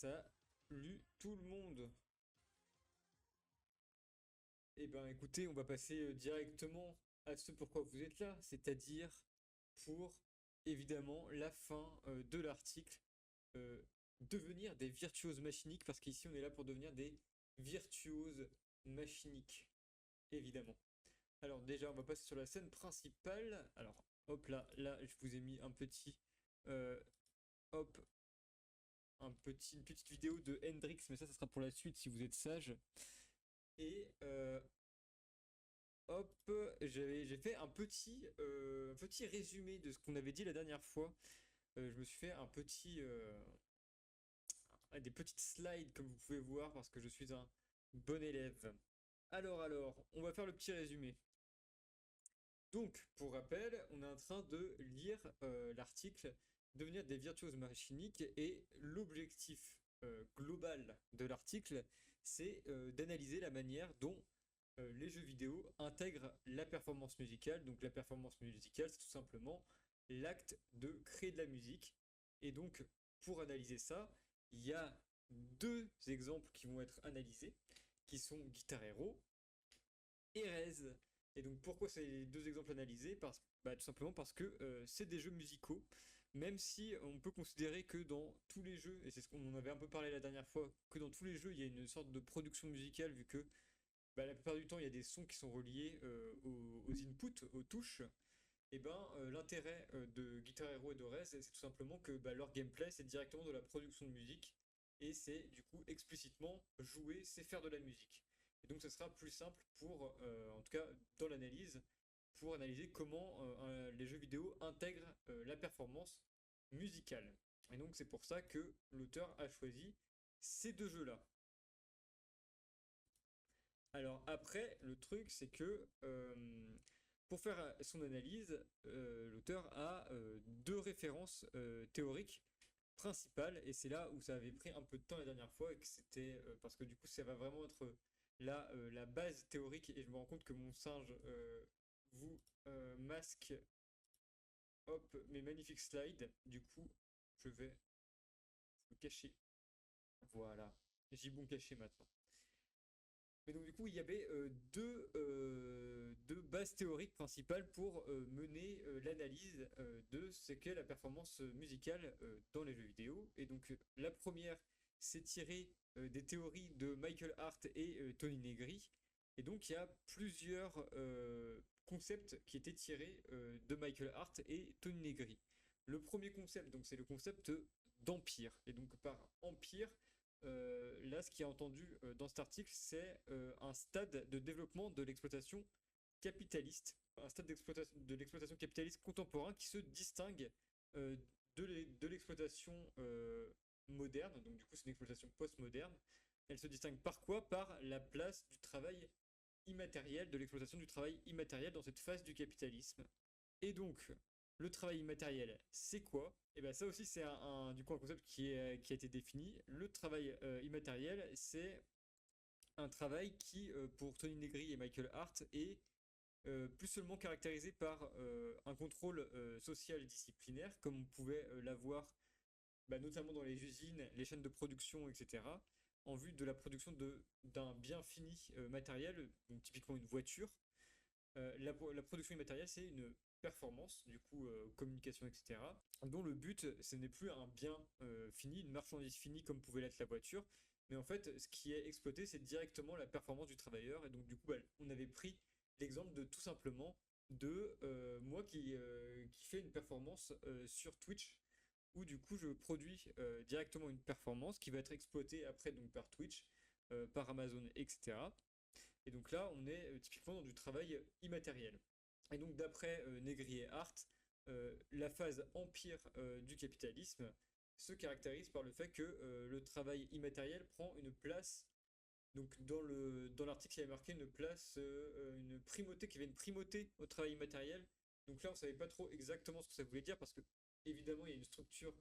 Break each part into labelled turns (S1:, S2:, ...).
S1: Salut tout le monde. Eh ben écoutez, on va passer directement à ce pourquoi vous êtes là, c'est-à-dire pour évidemment la fin de l'article, euh, devenir des virtuoses machiniques, parce qu'ici on est là pour devenir des virtuoses machiniques, évidemment. Alors déjà, on va passer sur la scène principale. Alors hop là, je vous ai mis euh, hop, une petite vidéo de Hendrix, mais ça sera pour la suite si vous êtes sage. Et hop, j'ai fait un petit résumé de ce qu'on avait dit la dernière fois. Je me suis fait des petites slides comme vous pouvez voir parce que je suis un bon élève. Alors, on va faire le petit résumé. Donc, pour rappel, on est en train de lire l'article Devenir des virtuoses machiniques et l'objectif global de l'article, c'est d'analyser la manière dont les jeux vidéo intègrent la performance musicale. Donc la performance musicale, c'est tout simplement l'acte de créer de la musique. Et donc, pour analyser ça, il y a deux exemples qui vont être analysés, qui sont Guitar Hero et Rez. Et donc pourquoi ces deux exemples analysés? Tout simplement parce que c'est des jeux musicaux, même si on peut considérer que dans tous les jeux, et c'est ce qu'on en avait un peu parlé la dernière fois, que dans tous les jeux il y a une sorte de production musicale vu que la plupart du temps il y a des sons qui sont reliés aux inputs, aux touches. Et l'intérêt de Guitar Hero et de Rez, c'est tout simplement que leur gameplay c'est directement de la production de musique et c'est du coup explicitement jouer, c'est faire de la musique. Et donc ce sera plus simple pour, en tout cas dans l'analyse, pour analyser comment les jeux vidéo intègrent la performance musicale. Et donc c'est pour ça que l'auteur a choisi ces deux jeux-là. Alors après, le truc, c'est que pour faire son analyse, l'auteur a deux références théoriques principales, et c'est là où ça avait pris un peu de temps la dernière fois, et que c'était parce que du coup, ça va vraiment être la base théorique, et je me rends compte que mon singe vous masque hop, mes magnifiques slides. Du coup, je vais me cacher. Voilà, j'ai bon caché maintenant. Mais donc du coup, il y avait deux bases théoriques principales pour mener l'analyse de ce qu'est la performance musicale dans les jeux vidéo. Et donc la première, c'est tiré des théories de Michael Hart et Tony Negri. Et donc il y a plusieurs concepts qui étaient tirés de Michael Hart et Tony Negri. Le premier concept, donc c'est le concept d'empire. Et donc par empire, là, ce qui est entendu dans cet article, c'est un stade de développement de l'exploitation capitaliste, un stade de l'exploitation capitaliste contemporain qui se distingue euh, de l'exploitation moderne. Donc, du coup, c'est une exploitation postmoderne. Elle se distingue par quoi? Par la place du travail immatériel, de l'exploitation du travail immatériel dans cette phase du capitalisme. Et donc, le travail immatériel, c'est quoi? Et bien ça aussi, c'est du coup, un concept qui a été défini. Le travail immatériel, c'est un travail qui, pour Tony Negri et Michael Hart, est plus seulement caractérisé par un contrôle social disciplinaire, comme on pouvait l'avoir notamment dans les usines, les chaînes de production, etc., en vue de la production d'un bien fini matériel, donc typiquement une voiture. La production immatérielle, c'est une performance, du coup, communication, etc., dont le but, ce n'est plus un bien fini, une marchandise finie comme pouvait l'être la voiture, mais en fait, ce qui est exploité, c'est directement la performance du travailleur. Et donc, du coup, on avait pris l'exemple de tout simplement de moi qui fais une performance sur Twitch, où du coup, je produis directement une performance qui va être exploitée après donc, par Twitch, par Amazon, etc. Et donc là, on est typiquement dans du travail immatériel. Et donc d'après Negri et Hart, la phase empire du capitalisme se caractérise par le fait que le travail immatériel prend une place. Donc dans l'article, il y avait marqué une place, une primauté, qu'il y avait une primauté au travail immatériel. Donc là, on ne savait pas trop exactement ce que ça voulait dire parce que évidemment, il y a une structure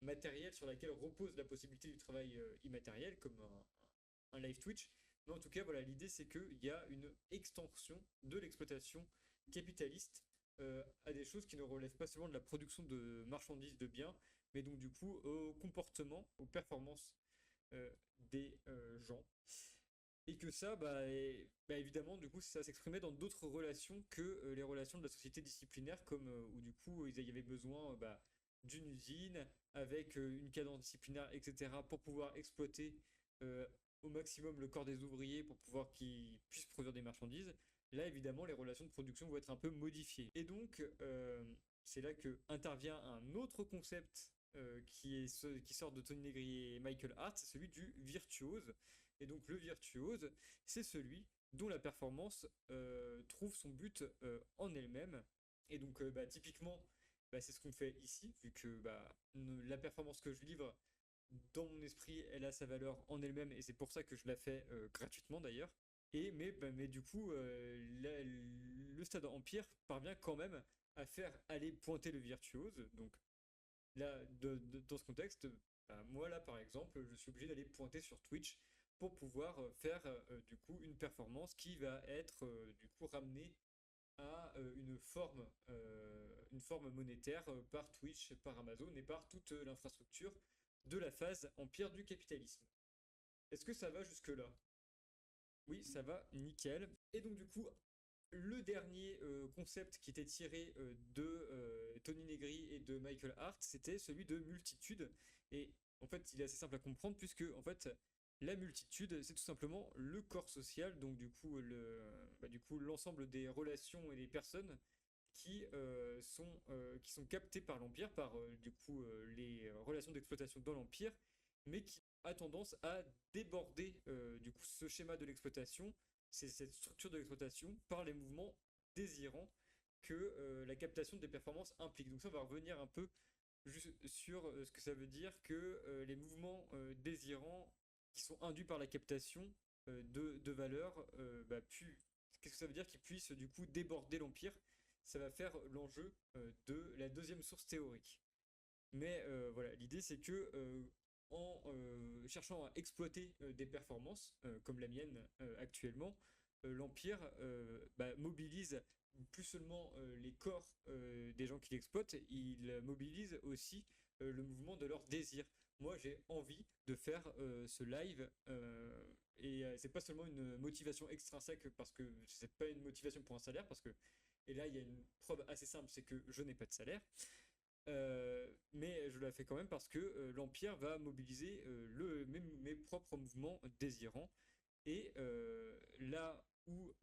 S1: matérielle sur laquelle repose la possibilité du travail immatériel, comme un live Twitch. Mais en tout cas, voilà, l'idée c'est qu'il y a une extension de l'exploitation capitaliste à des choses qui ne relèvent pas seulement de la production de marchandises, de biens, mais donc du coup au comportement, aux performances euh, des gens. Et que ça, évidemment, du coup, ça s'exprimait dans d'autres relations que les relations de la société disciplinaire, comme où du coup, il y avait besoin d'une usine avec une cadence disciplinaire, etc., pour pouvoir exploiter euh, au maximum le corps des ouvriers pour pouvoir qu'ils puissent produire des marchandises. Là, évidemment, les relations de production vont être un peu modifiées. Et donc, c'est là que intervient un autre concept qui sort de Tony Negri et Michael Hart, c'est celui du virtuose. Et donc le virtuose, c'est celui dont la performance trouve son but en elle-même. Et donc typiquement, c'est ce qu'on fait ici, vu que la performance que je livre, dans mon esprit, elle a sa valeur en elle-même, et c'est pour ça que je la fais gratuitement d'ailleurs. Mais du coup, le stade Empire parvient quand même à faire aller pointer le virtuose. Donc là, dans ce contexte, moi là par exemple, je suis obligé d'aller pointer sur Twitch pour pouvoir faire du coup une performance qui va être du coup ramenée à une forme monétaire par Twitch, par Amazon et par toute l'infrastructure de la phase empire du capitalisme. Est-ce que ça va jusque-là? Oui, ça va, nickel. Et donc du coup, le dernier concept qui était tiré de Tony Negri et de Michael Hart, c'était celui de multitude. Et en fait, il est assez simple à comprendre puisque en fait, la multitude, c'est tout simplement le corps social, donc du coup l'ensemble des relations et des personnes qui sont captées par l'Empire, par les relations d'exploitation dans l'Empire, mais qui a tendance à déborder du coup ce schéma de l'exploitation, c'est cette structure de l'exploitation par les mouvements désirants que la captation des performances implique. Donc ça, on va revenir un peu juste sur ce que ça veut dire que les mouvements désirants qui sont induits par la captation de valeurs, qu'est-ce que ça veut dire qu'ils puissent du coup déborder l'Empire? Ça va faire l'enjeu de la deuxième source théorique. Mais voilà, l'idée c'est que en cherchant à exploiter des performances, comme la mienne actuellement, l'Empire mobilise plus seulement les corps des gens qui l'exploitent, il mobilise aussi le mouvement de leur désir. Moi, j'ai envie de faire ce live et c'est pas seulement une motivation extrinsèque parce que c'est pas une motivation pour un salaire parce que et là il y a une preuve assez simple, c'est que je n'ai pas de salaire. Mais je la fais quand même parce que l'Empire va mobiliser mes propres mouvements désirants. Et là où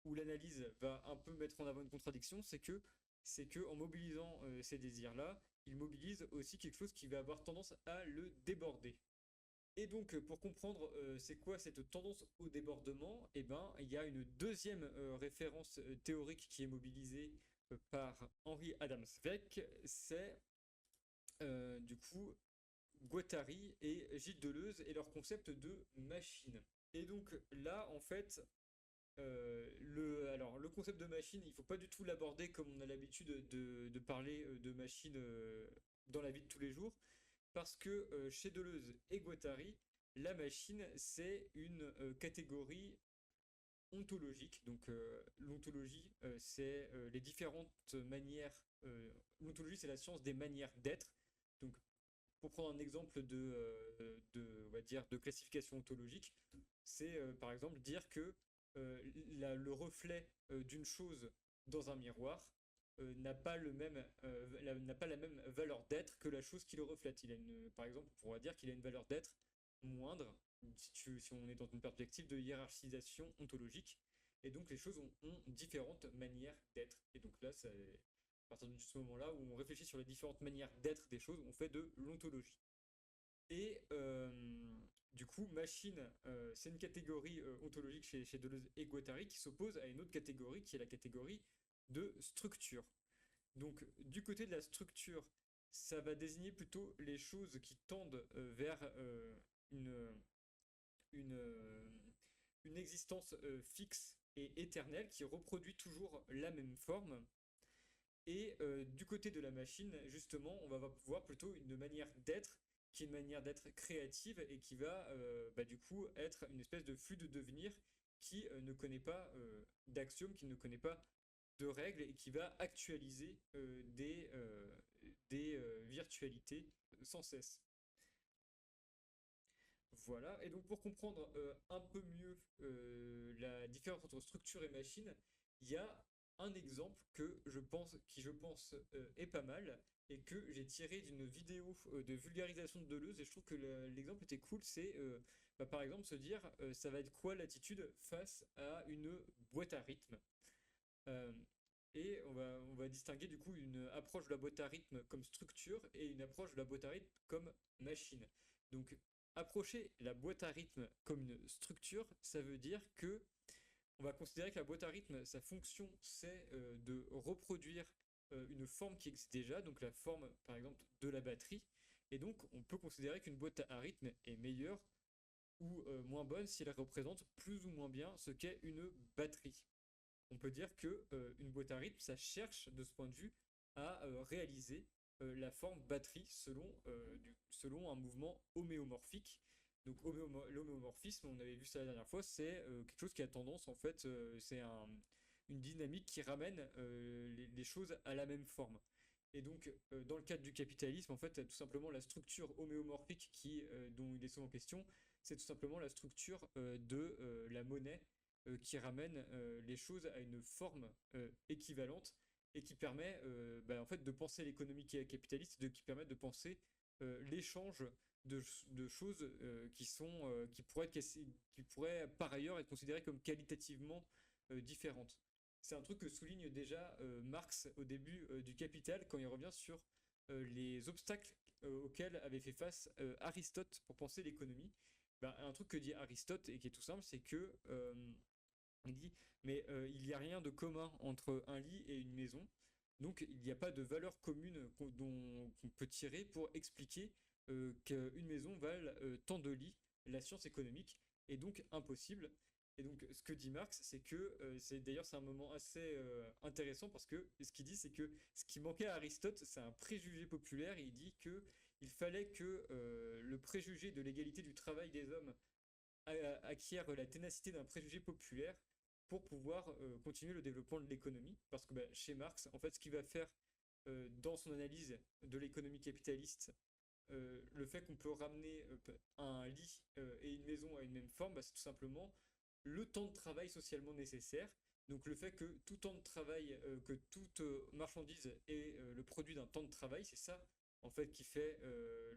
S1: l'analyse va un peu mettre en avant une contradiction, c'est que en mobilisant ces désirs-là, il mobilise aussi quelque chose qui va avoir tendance à le déborder. Et donc, pour comprendre c'est quoi cette tendance au débordement, eh ben, il y a une deuxième référence théorique qui est mobilisée par Henri Adam Zweig, c'est du coup Guattari et Gilles Deleuze et leur concept de machine. Et donc là, en fait, alors, le concept de machine, il ne faut pas du tout l'aborder comme on a l'habitude de parler de machine dans la vie de tous les jours, parce que chez Deleuze et Guattari, la machine, c'est une catégorie ontologique. Donc l'ontologie, c'est les différentes manières. L'ontologie, c'est la science des manières d'être. Donc pour prendre un exemple on va dire, de classification ontologique, c'est par exemple dire que le reflet d'une chose dans un miroir n'a pas la même valeur d'être que la chose qui le reflète. Par exemple, on pourrait dire qu'il a une valeur d'être moindre si on est dans une perspective de hiérarchisation ontologique. Et donc les choses ont différentes manières d'être. Et donc là, c'est à partir de ce moment-là où on réfléchit sur les différentes manières d'être des choses, on fait de l'ontologie. Et du coup, machine, c'est une catégorie ontologique chez Deleuze et Guattari qui s'oppose à une autre catégorie qui est la catégorie de structure. Donc, du côté de la structure, ça va désigner plutôt les choses qui tendent vers une, une, euh, une existence fixe et éternelle qui reproduit toujours la même forme. Et du côté de la machine, justement, on va pouvoir plutôt une manière d'être qui est une manière d'être créative et qui va du coup être une espèce de flux de devenir qui ne connaît pas d'axiomes, qui ne connaît pas de règles et qui va actualiser des virtualités sans cesse. Voilà, et donc pour comprendre un peu mieux la différence entre structure et machine, il y a un exemple qui je pense est pas mal et que j'ai tiré d'une vidéo de vulgarisation de Deleuze et je trouve que l'exemple était cool, c'est par exemple se dire ça va être quoi l'attitude face à une boîte à rythme. Euh, et on va distinguer du coup une approche de la boîte à rythme comme structure et une approche de la boîte à rythme comme machine. Donc, approcher la boîte à rythme comme une structure, ça veut dire que on va considérer que la boîte à rythme, sa fonction, c'est de reproduire une forme qui existe déjà, donc la forme, par exemple, de la batterie. Et donc, on peut considérer qu'une boîte à rythme est meilleure ou moins bonne si elle représente plus ou moins bien ce qu'est une batterie. On peut dire que une boîte à rythme, ça cherche de ce point de vue à réaliser la forme batterie selon un mouvement homéomorphique. Donc l'homéomorphisme, on avait vu ça la dernière fois, c'est quelque chose qui a tendance, en fait, une dynamique qui ramène les choses à la même forme. Et donc, dans le cadre du capitalisme, en fait, tout simplement la structure homéomorphique dont il est souvent question, c'est tout simplement la structure de la monnaie qui ramène les choses à une forme équivalente et qui permet en fait de penser l'économie capitaliste, qui permet de penser l'échange de choses qui pourraient par ailleurs être considérées comme qualitativement différentes. C'est un truc que souligne déjà Marx au début du Capital quand il revient sur les obstacles auxquels avait fait face Aristote pour penser l'économie. Ben, un truc que dit Aristote et qui est tout simple, c'est que il dit, mais il n'y a rien de commun entre un lit et une maison, donc il n'y a pas de valeur commune qu'on peut tirer pour expliquer qu'une maison vale tant de lits. La science économique est donc impossible. Et donc ce que dit Marx, c'est que c'est un moment assez intéressant parce que ce qu'il dit, c'est que ce qui manquait à Aristote, c'est un préjugé populaire. Il dit que il fallait que le préjugé de l'égalité du travail des hommes acquiert la ténacité d'un préjugé populaire pour pouvoir continuer le développement de l'économie. Parce que chez Marx, en fait, ce qu'il va faire dans son analyse de l'économie capitaliste, le fait qu'on peut ramener un lit et une maison à une même forme, c'est tout simplement le temps de travail socialement nécessaire. Donc le fait que tout temps de travail, que toute marchandise est le produit d'un temps de travail, c'est ça en fait qui fait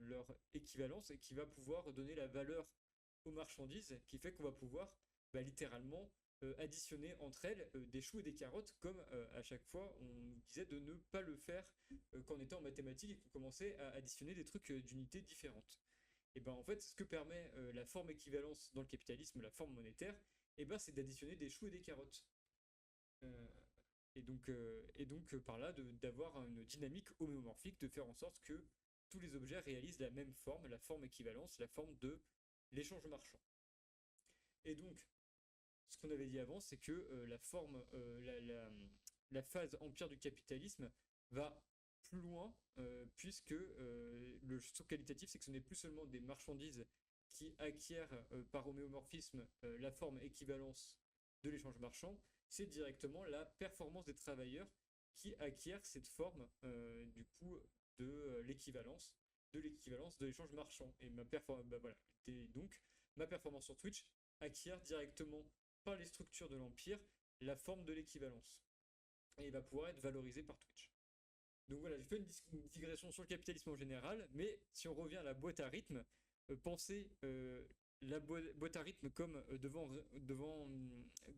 S1: leur équivalence et qui va pouvoir donner la valeur aux marchandises, qui fait qu'on va pouvoir littéralement additionner entre elles des choux et des carottes, comme à chaque fois on nous disait de ne pas le faire quand on était en mathématiques et qu'on commençait à additionner des trucs d'unités différentes. Et ben en fait, ce que permet la forme équivalence dans le capitalisme, la forme monétaire, et ben c'est d'additionner des choux et des carottes. Euh, et donc par là, d'avoir une dynamique homéomorphique, de faire en sorte que tous les objets réalisent la même forme, la forme équivalence, la forme de l'échange marchand. Et donc, ce qu'on avait dit avant, c'est que la forme, la phase empire du capitalisme va plus loin, puisque le saut qualitatif, c'est que ce n'est plus seulement des marchandises qui acquièrent par homéomorphisme la forme équivalence de l'échange marchand, c'est directement la performance des travailleurs qui acquièrent cette forme du coup de l'équivalence de l'échange marchand. Et voilà. Donc ma performance sur Twitch acquiert directement par les structures de l'Empire la forme de l'équivalence. Et il va pouvoir être valorisé par Twitch. Donc voilà, j'ai fait une digression sur le capitalisme en général, mais si on revient à la boîte à rythme, pensez la boîte à rythme comme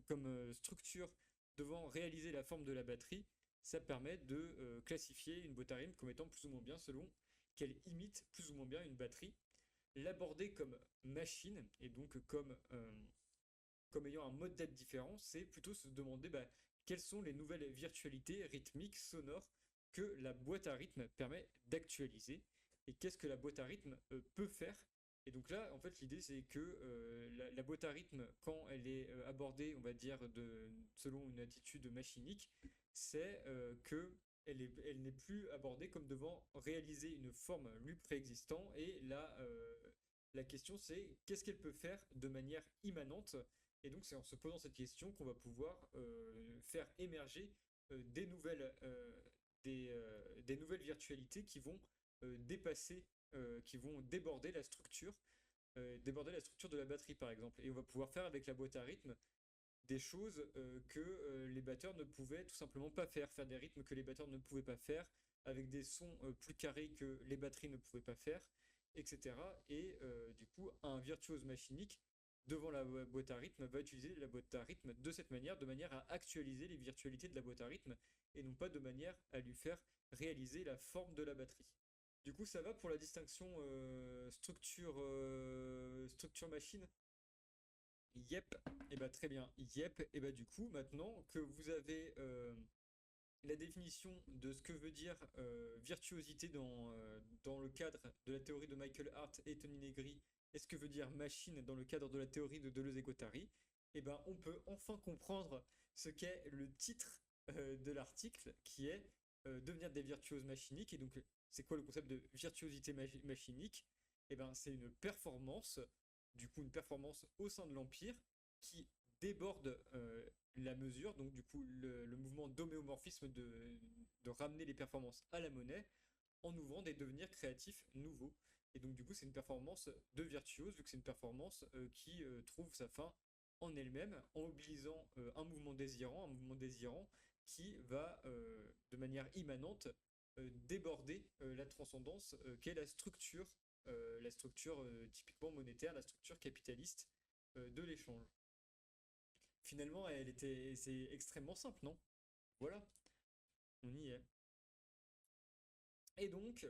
S1: comme structure devant réaliser la forme de la batterie, ça permet de classifier une boîte à rythme comme étant plus ou moins bien selon qu'elle imite plus ou moins bien une batterie. L'aborder comme machine et donc comme ayant un mode d'être différent, c'est plutôt se demander quelles sont les nouvelles virtualités rythmiques, sonores que la boîte à rythme permet d'actualiser et qu'est-ce que la boîte à rythme peut faire. Et donc là, en fait, l'idée c'est que la boîte à rythme, quand elle est abordée, on va dire, selon une attitude machinique, c'est que elle n'est plus abordée comme devant réaliser une forme lui préexistant. Et là, la question c'est qu'est-ce qu'elle peut faire de manière immanente. Et donc c'est en se posant cette question qu'on va pouvoir faire émerger des nouvelles virtualités qui vont qui vont déborder la structure déborder la structure de la batterie par exemple. Et on va pouvoir faire avec la boîte à rythme des choses que les batteurs ne pouvaient tout simplement pas faire des rythmes que les batteurs ne pouvaient pas faire, avec des sons plus carrés que les batteries ne pouvaient pas faire, etc. Et du coup, un virtuose machinique devant la boîte à rythme va utiliser la boîte à rythme de manière à actualiser les virtualités de la boîte à rythme, et non pas de manière à lui faire réaliser la forme de la batterie. Du coup, ça va pour la distinction structure machine. Yep, et bah très bien. Yep, et bah du coup, maintenant que vous avez la définition de ce que veut dire virtuosité dans le cadre de la théorie de Michael Hart et Tony Negri, et ce que veut dire machine dans le cadre de la théorie de Deleuze et Guattari, et ben on peut enfin comprendre ce qu'est le titre de l'article, qui est devenir des virtuoses machiniques. Et donc, c'est quoi le concept de virtuosité machinique? Et ben c'est une performance, du coup une performance au sein de l'Empire qui déborde la mesure, donc du coup le mouvement d'homéomorphisme de ramener les performances à la monnaie en ouvrant des devenirs créatifs nouveaux. Et donc du coup c'est une performance de virtuose, vu que c'est une performance qui trouve sa fin en elle-même, en mobilisant un mouvement désirant qui va de manière immanente déborder la transcendance qu'est la structure typiquement monétaire, la structure capitaliste de l'échange. Finalement, c'est extrêmement simple, non? Voilà, on y est. Et donc,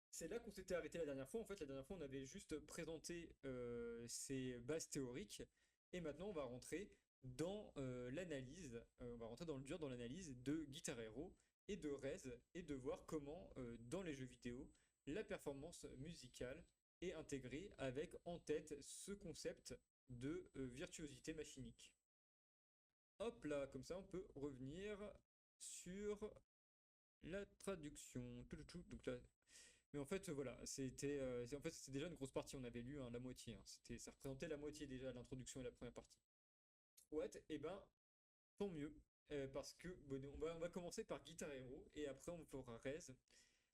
S1: c'est là qu'on s'était arrêté la dernière fois. En fait, la dernière fois, on avait juste présenté ces bases théoriques. Et maintenant, on va rentrer dans l'analyse, on va rentrer dans le dur, dans l'analyse de Guitar Hero et de Rez, et de voir comment, dans les jeux vidéo, la performance musicale est intégrée avec en tête ce concept de virtuosité machinique. Hop là, comme ça on peut revenir sur la traduction. Donc là... Mais en fait, voilà, en fait, c'était déjà une grosse partie, on avait lu hein, la moitié. Hein. Ça représentait la moitié déjà, l'introduction et la première partie. What? Eh ben, tant mieux. Parce que bon, on va commencer par Guitar Hero et après on fera Rez.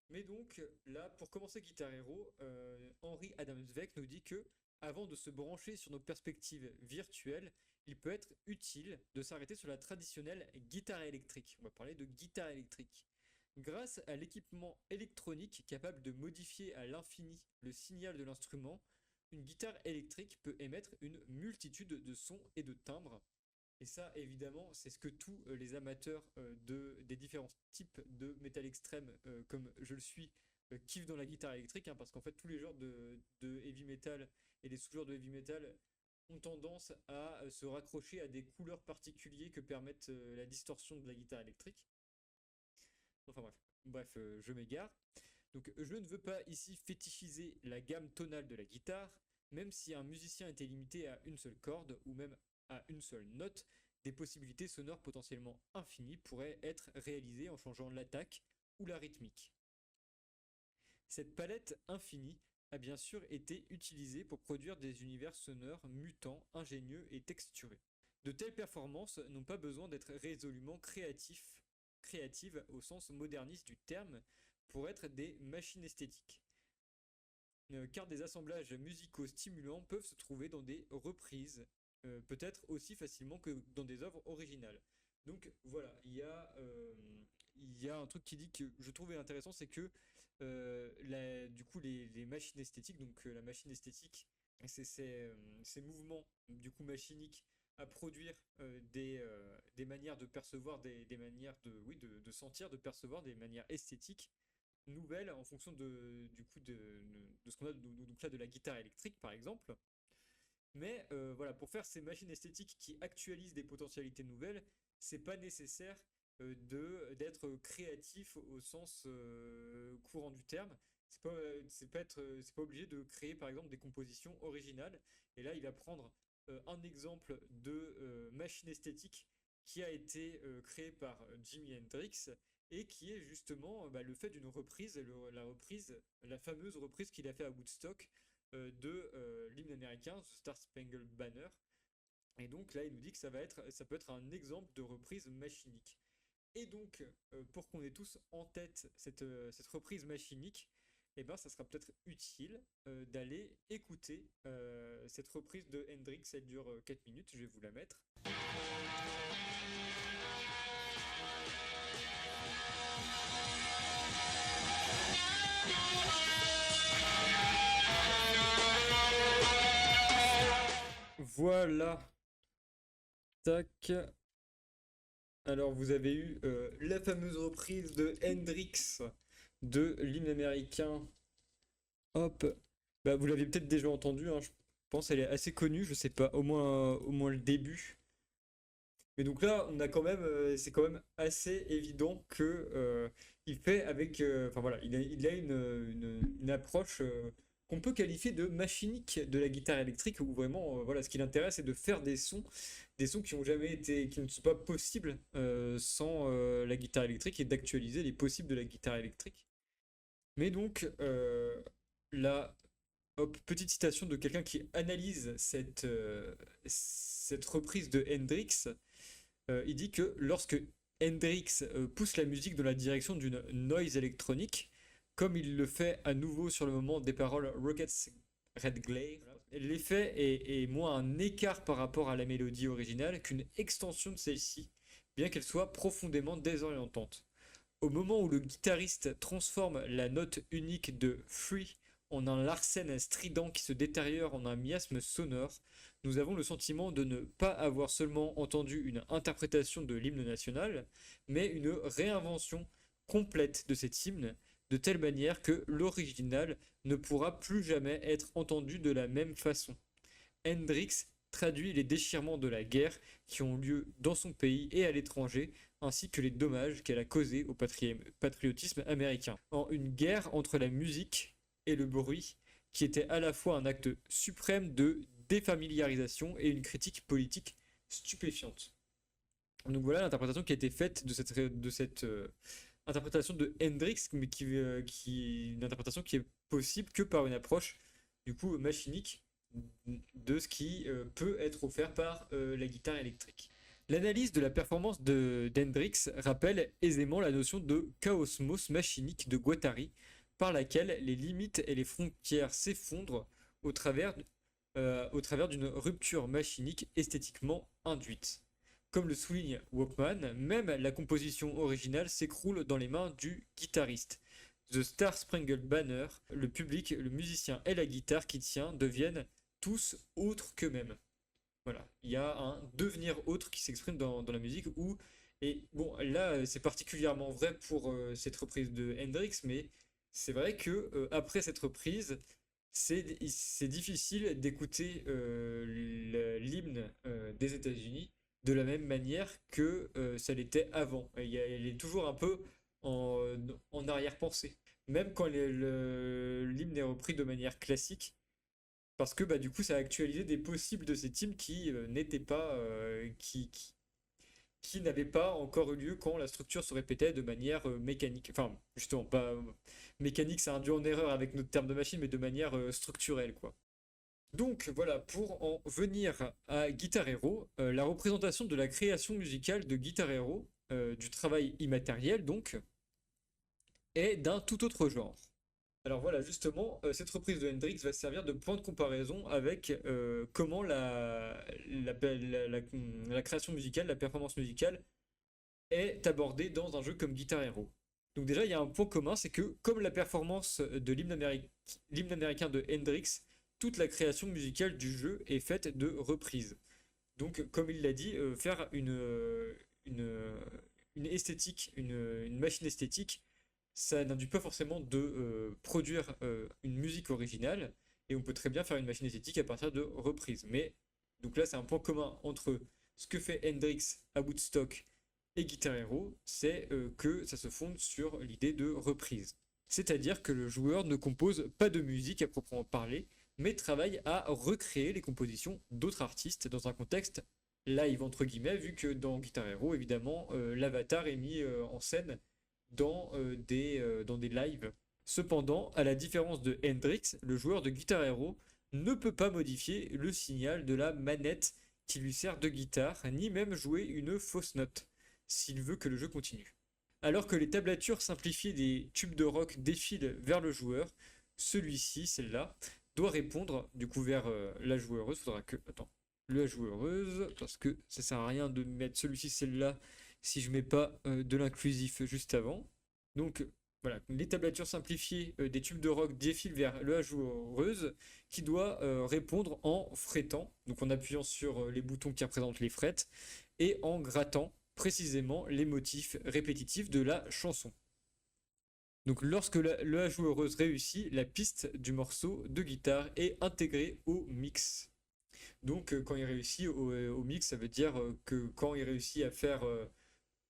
S1: Mais donc là, pour commencer Guitar Hero, Henry Adam Zweig nous dit que avant de se brancher sur nos perspectives virtuelles, il peut être utile de s'arrêter sur la traditionnelle guitare électrique. On va parler de guitare électrique. Grâce à l'équipement électronique capable de modifier à l'infini le signal de l'instrument, une guitare électrique peut émettre une multitude de sons et de timbres. Et ça, évidemment, c'est ce que tous les amateurs des différents types de métal extrême, comme je le suis, kiffent dans la guitare électrique, hein, parce qu'en fait, tous les genres de heavy metal et les sous-genres de heavy metal ont tendance à se raccrocher à des couleurs particulières que permettent la distorsion de la guitare électrique. Enfin bref, je m'égare. Donc je ne veux pas ici fétichiser la gamme tonale de la guitare, même si un musicien était limité à une seule corde ou même à une seule note, des possibilités sonores potentiellement infinies pourraient être réalisées en changeant l'attaque ou la rythmique. Cette palette infinie a bien sûr été utilisée pour produire des univers sonores mutants, ingénieux et texturés. De telles performances n'ont pas besoin d'être résolument créatives au sens moderniste du terme, pour être des machines esthétiques. Car des assemblages musicaux stimulants peuvent se trouver dans des reprises, peut-être aussi facilement que dans des œuvres originales. Donc voilà, il y a un truc qui dit que je trouvais intéressant, c'est que du coup les machines esthétiques, donc la machine esthétique, c'est ces mouvements du coup machiniques à produire des manières de percevoir, des manières oui, de sentir, de percevoir des manières esthétiques nouvelles en fonction de ce qu'on a donc là, de la guitare électrique par exemple. Mais voilà, pour faire ces machines esthétiques qui actualisent des potentialités nouvelles, c'est pas nécessaire d'être créatif au sens courant du terme. C'est pas obligé de créer par exemple des compositions originales. Et là, il va prendre un exemple de machine esthétique qui a été créé par Jimi Hendrix et qui est justement le fait d'une reprise, la fameuse reprise qu'il a fait à Woodstock de l'hymne américain, The Star Spangled Banner. Et donc là, il nous dit que ça peut être un exemple de reprise machinique. Et donc, pour qu'on ait tous en tête cette reprise machinique, eh ben, ça sera peut-être utile d'aller écouter cette reprise de Hendrix. Elle dure 4 minutes, je vais vous la mettre. Voilà. Tac. Alors, vous avez eu la fameuse reprise de Hendrix de l'hymne américain. Hop. Bah, vous l'avez peut-être déjà entendu, hein, je pense elle est assez connue, je sais pas, au moins le début. Mais donc là, on a quand même, c'est quand même assez évident que il fait avec, enfin voilà, il a une approche qu'on peut qualifier de machinique de la guitare électrique, où vraiment, voilà, ce qui l'intéresse, c'est de faire des sons qui ont jamais été, qui ne sont pas possibles sans la guitare électrique et d'actualiser les possibles de la guitare électrique. Mais donc là, hop, petite citation de quelqu'un qui analyse cette reprise de Hendrix. Il dit que lorsque Hendrix pousse la musique dans la direction d'une noise électronique, comme il le fait à nouveau sur le moment des paroles Rockets Red Glare, l'effet est moins un écart par rapport à la mélodie originale qu'une extension de celle-ci, bien qu'elle soit profondément désorientante. Au moment où le guitariste transforme la note unique de Free en un Larsen strident qui se détériore en un miasme sonore, nous avons le sentiment de ne pas avoir seulement entendu une interprétation de l'hymne national, mais une réinvention complète de cet hymne, de telle manière que l'original ne pourra plus jamais être entendu de la même façon. Hendrix traduit les déchirements de la guerre qui ont lieu dans son pays et à l'étranger, ainsi que les dommages qu'elle a causés au patriotisme américain. En une guerre entre la musique et le bruit, qui était à la fois un acte suprême de défamiliarisation et une critique politique stupéfiante. Donc voilà l'interprétation qui a été faite de cette interprétation de Hendrix, mais une interprétation qui est possible que par une approche du coup machinique de ce qui peut être offert par la guitare électrique. L'analyse de la performance d'Hendrix rappelle aisément la notion de chaosmos machinique de Guattari, par laquelle les limites et les frontières s'effondrent au travers d'une rupture machinique esthétiquement induite. Comme le souligne Walkman, même la composition originale s'écroule dans les mains du guitariste. The Star Spangled Banner, le public, le musicien et la guitare qui tient deviennent tous autres qu'eux-mêmes. Voilà, il y a un devenir autre qui s'exprime dans la musique où, et bon, là c'est particulièrement vrai pour cette reprise de Hendrix, mais c'est vrai que après cette reprise, c'est difficile d'écouter l'hymne des États-Unis de la même manière que ça l'était avant. Elle est toujours un peu en, en arrière-pensée. Même quand l'hymne est repris de manière classique, parce que bah, du coup, ça a actualisé des possibles de ces teams qui n'étaient pas, qui n'avaient pas encore eu lieu quand la structure se répétait de manière mécanique. Enfin, justement, pas mécanique, ça induit en erreur avec notre terme de machine, mais de manière structurelle, quoi. Donc voilà, pour en venir à Guitar Hero, la représentation de la création musicale de Guitar Hero, du travail immatériel donc, est d'un tout autre genre. Alors voilà, justement, cette reprise de Hendrix va servir de point de comparaison avec comment la création musicale, la performance musicale est abordée dans un jeu comme Guitar Hero. Donc déjà, il y a un point commun, c'est que comme la performance de l'hymne américain de Hendrix, toute la création musicale du jeu est faite de reprises. Donc, comme il l'a dit, faire une, une esthétique, une machine esthétique, ça n'induit pas forcément de produire une musique originale, et on peut très bien faire une machine esthétique à partir de reprises. Mais donc là, c'est un point commun entre ce que fait Hendrix à Woodstock et Guitar Hero, c'est que ça se fonde sur l'idée de reprise. C'est-à-dire que le joueur ne compose pas de musique à proprement parler, mais travaille à recréer les compositions d'autres artistes dans un contexte live, entre guillemets, vu que dans Guitar Hero, évidemment, l'avatar est mis en scène dans des lives. Cependant, à la différence de Hendrix, le joueur de Guitar Hero ne peut pas modifier le signal de la manette qui lui sert de guitare, ni même jouer une fausse note, s'il veut que le jeu continue. Alors que les tablatures simplifiées des tubes de rock défilent vers le joueur, celui-ci, celle-là, doit répondre du coup vers la joueuse. Faudra que. Attends. La joueuse, parce que ça sert à rien de mettre celui-ci, celle-là, si je mets pas de l'inclusif juste avant. Donc voilà, les tablatures simplifiées des tubes de rock défilent vers la joueuse qui doit répondre en frettant, donc en appuyant sur les boutons qui représentent les frettes, et en grattant précisément les motifs répétitifs de la chanson. Donc lorsque la joueuse réussit, la piste du morceau de guitare est intégrée au mix. Donc quand il réussit au mix, ça veut dire que quand il réussit à faire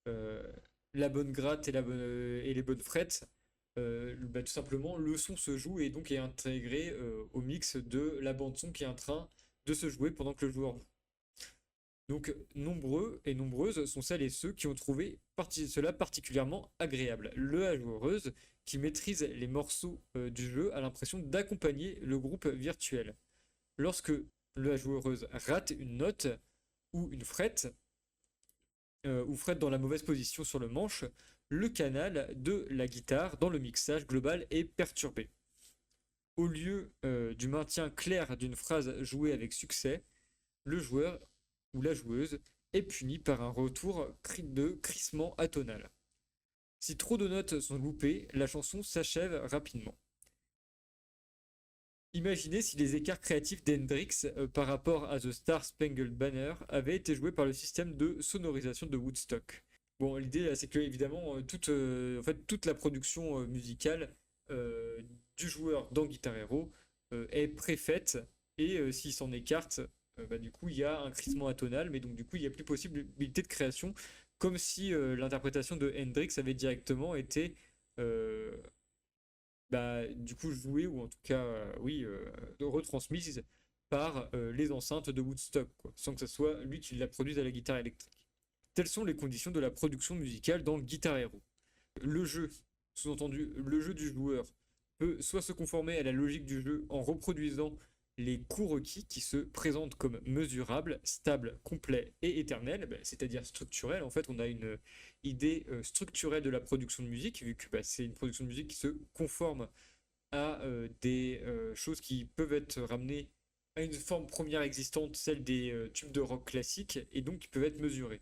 S1: euh, la bonne gratte et les bonnes frettes, tout simplement le son se joue et donc est intégré au mix de la bande son qui est en train de se jouer pendant que le joueur joue. Donc nombreux et nombreuses sont celles et ceux qui ont trouvé cela particulièrement agréable. La joueuse qui maîtrise les morceaux du jeu a l'impression d'accompagner le groupe virtuel. Lorsque la joueuse rate une note ou une frette, ou frette dans la mauvaise position sur le manche, le canal de la guitare dans le mixage global est perturbé. Au lieu du maintien clair d'une phrase jouée avec succès, le joueur ou la joueuse est puni par un retour de crissement atonal. Si trop de notes sont loupées, la chanson s'achève rapidement. Imaginez si les écarts créatifs d'Hendrix par rapport à The Star Spangled Banner avaient été joués par le système de sonorisation de Woodstock. Bon, l'idée c'est que évidemment toute la production musicale du joueur dans Guitar Hero est préfaite et s'il s'en écarte, du coup il y a un crissement atonal, mais donc du coup il n'y a plus possibilité de création, comme si l'interprétation de Hendrix avait directement été du coup jouée ou en tout cas retransmise par les enceintes de Woodstock, quoi, sans que ce soit lui qui la produise à la guitare électrique. Telles sont les conditions de la production musicale dans Guitar Hero. Le jeu, sous-entendu le jeu du joueur, peut soit se conformer à la logique du jeu en reproduisant les coûts requis qui se présentent comme mesurables, stables, complets et éternels, c'est-à-dire structurels. En fait, on a une idée structurelle de la production de musique, vu que c'est une production de musique qui se conforme à des choses qui peuvent être ramenées à une forme première existante, celle des tubes de rock classiques, et donc qui peuvent être mesurées.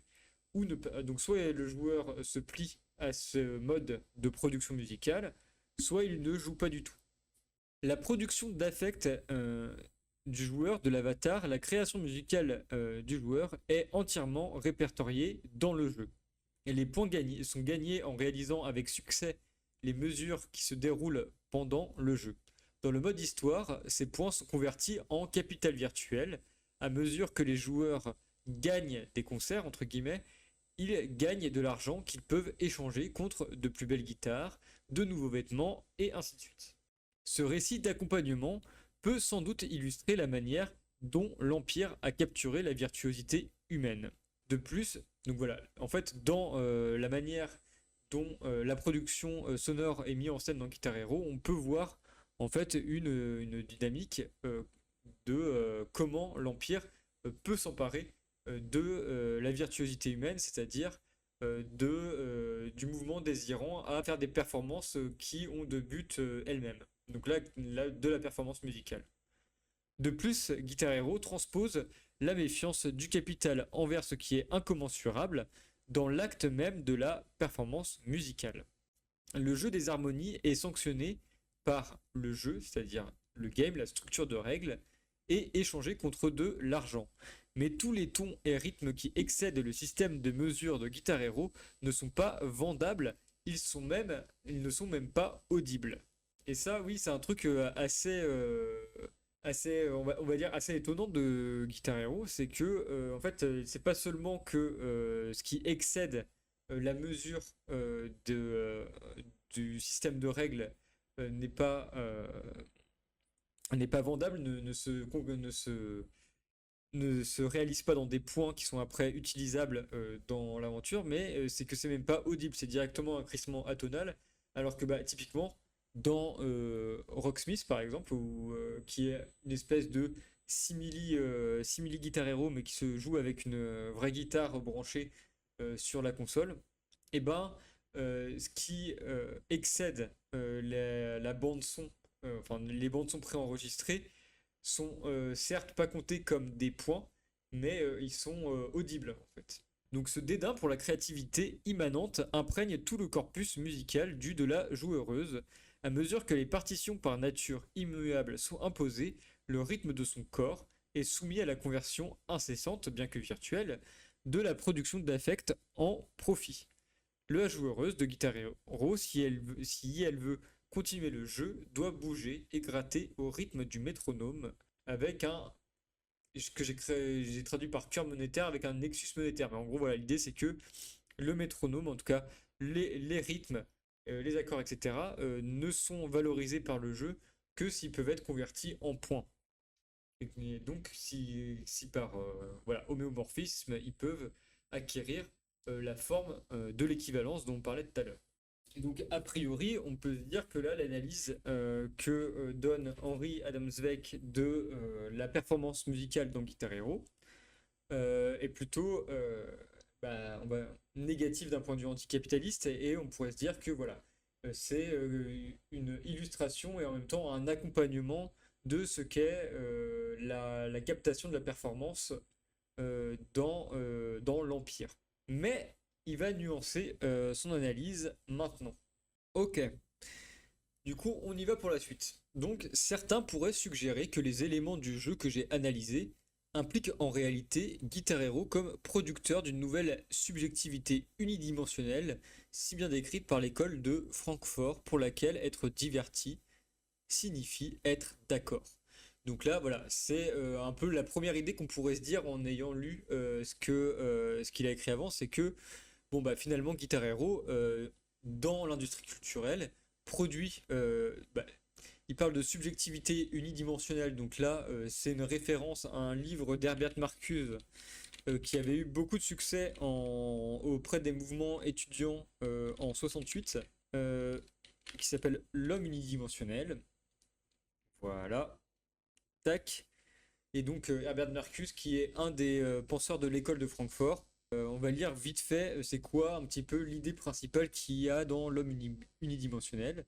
S1: Donc soit le joueur se plie à ce mode de production musicale, soit il ne joue pas du tout. La production d'affect du joueur, de l'avatar, la création musicale du joueur est entièrement répertoriée dans le jeu. Et les points gagnés sont gagnés en réalisant avec succès les mesures qui se déroulent pendant le jeu. Dans le mode histoire, ces points sont convertis en capital virtuel. À mesure que les joueurs gagnent des concerts, entre guillemets, ils gagnent de l'argent qu'ils peuvent échanger contre de plus belles guitares, de nouveaux vêtements, et ainsi de suite. Ce récit d'accompagnement peut sans doute illustrer la manière dont l'Empire a capturé la virtuosité humaine. De plus, donc voilà, en fait, dans la manière dont la production sonore est mise en scène dans Guitar Hero, on peut voir en fait une dynamique de comment l'Empire peut s'emparer de la virtuosité humaine, c'est-à-dire du mouvement désirant à faire des performances qui ont de but elles-mêmes. Donc là, de la performance musicale. De plus, Guitar Hero transpose la méfiance du capital envers ce qui est incommensurable dans l'acte même de la performance musicale. Le jeu des harmonies est sanctionné par le jeu, c'est-à-dire le game, la structure de règles, et échangé contre de l'argent. Mais tous les tons et rythmes qui excèdent le système de mesure de Guitar Hero ne sont pas vendables, ils ne sont même pas audibles. Et ça, oui, c'est un truc on va dire assez étonnant de Guitar Hero, c'est que en fait, c'est pas seulement que ce qui excède la mesure du système de règles n'est pas vendable, ne se réalise pas dans des points qui sont après utilisables dans l'aventure, mais c'est que c'est même pas audible, c'est directement un crissement atonal, alors que typiquement dans Rocksmith par exemple, qui est une espèce de simili Guitar Hero, mais qui se joue avec une vraie guitare branchée sur la console, et ce qui excède la bande son, enfin les bandes son préenregistrées, sont certes pas comptés comme des points, mais ils sont audibles en fait. Donc ce dédain pour la créativité immanente imprègne tout le corpus musical du de la joueuse. À mesure que les partitions par nature immuables sont imposées, le rythme de son corps est soumis à la conversion incessante, bien que virtuelle, de la production d'affect en profit. La joueuse de Guitar Hero, si elle veut continuer le jeu, doit bouger et gratter au rythme du métronome avec un que j'ai traduit par cœur monétaire avec un nexus monétaire. Mais en gros, voilà, l'idée c'est que le métronome, en tout cas les rythmes, les accords, etc., ne sont valorisés par le jeu que s'ils peuvent être convertis en points. Et donc, si par voilà, homéomorphisme, ils peuvent acquérir la forme de l'équivalence dont on parlait tout à l'heure. Et donc, a priori, on peut se dire que là, l'analyse que donne Henri Adamsweg de la performance musicale dans Guitar Hero est plutôt négative d'un point de vue anticapitaliste et on pourrait se dire que voilà, c'est une illustration et en même temps un accompagnement de ce qu'est la captation de la performance dans l'Empire. Mais il va nuancer son analyse maintenant. Ok, du coup on y va pour la suite. Donc certains pourraient suggérer que les éléments du jeu que j'ai analysés impliquent en réalité Guitar Hero comme producteur d'une nouvelle subjectivité unidimensionnelle, si bien décrite par l'école de Francfort, pour laquelle être diverti signifie être d'accord. Donc là, voilà, c'est un peu la première idée qu'on pourrait se dire en ayant lu ce qu'il a écrit avant, c'est que bon bah finalement Guitar Hero dans l'industrie culturelle produit il parle de subjectivité unidimensionnelle, donc là c'est une référence à un livre d'Herbert Marcuse qui avait eu beaucoup de succès auprès des mouvements étudiants en 68 qui s'appelle L'homme unidimensionnel. Voilà, tac. Et donc Herbert Marcuse qui est un des penseurs de l'école de Francfort. On va lire vite fait, c'est quoi un petit peu l'idée principale qu'il y a dans l'homme unidimensionnel.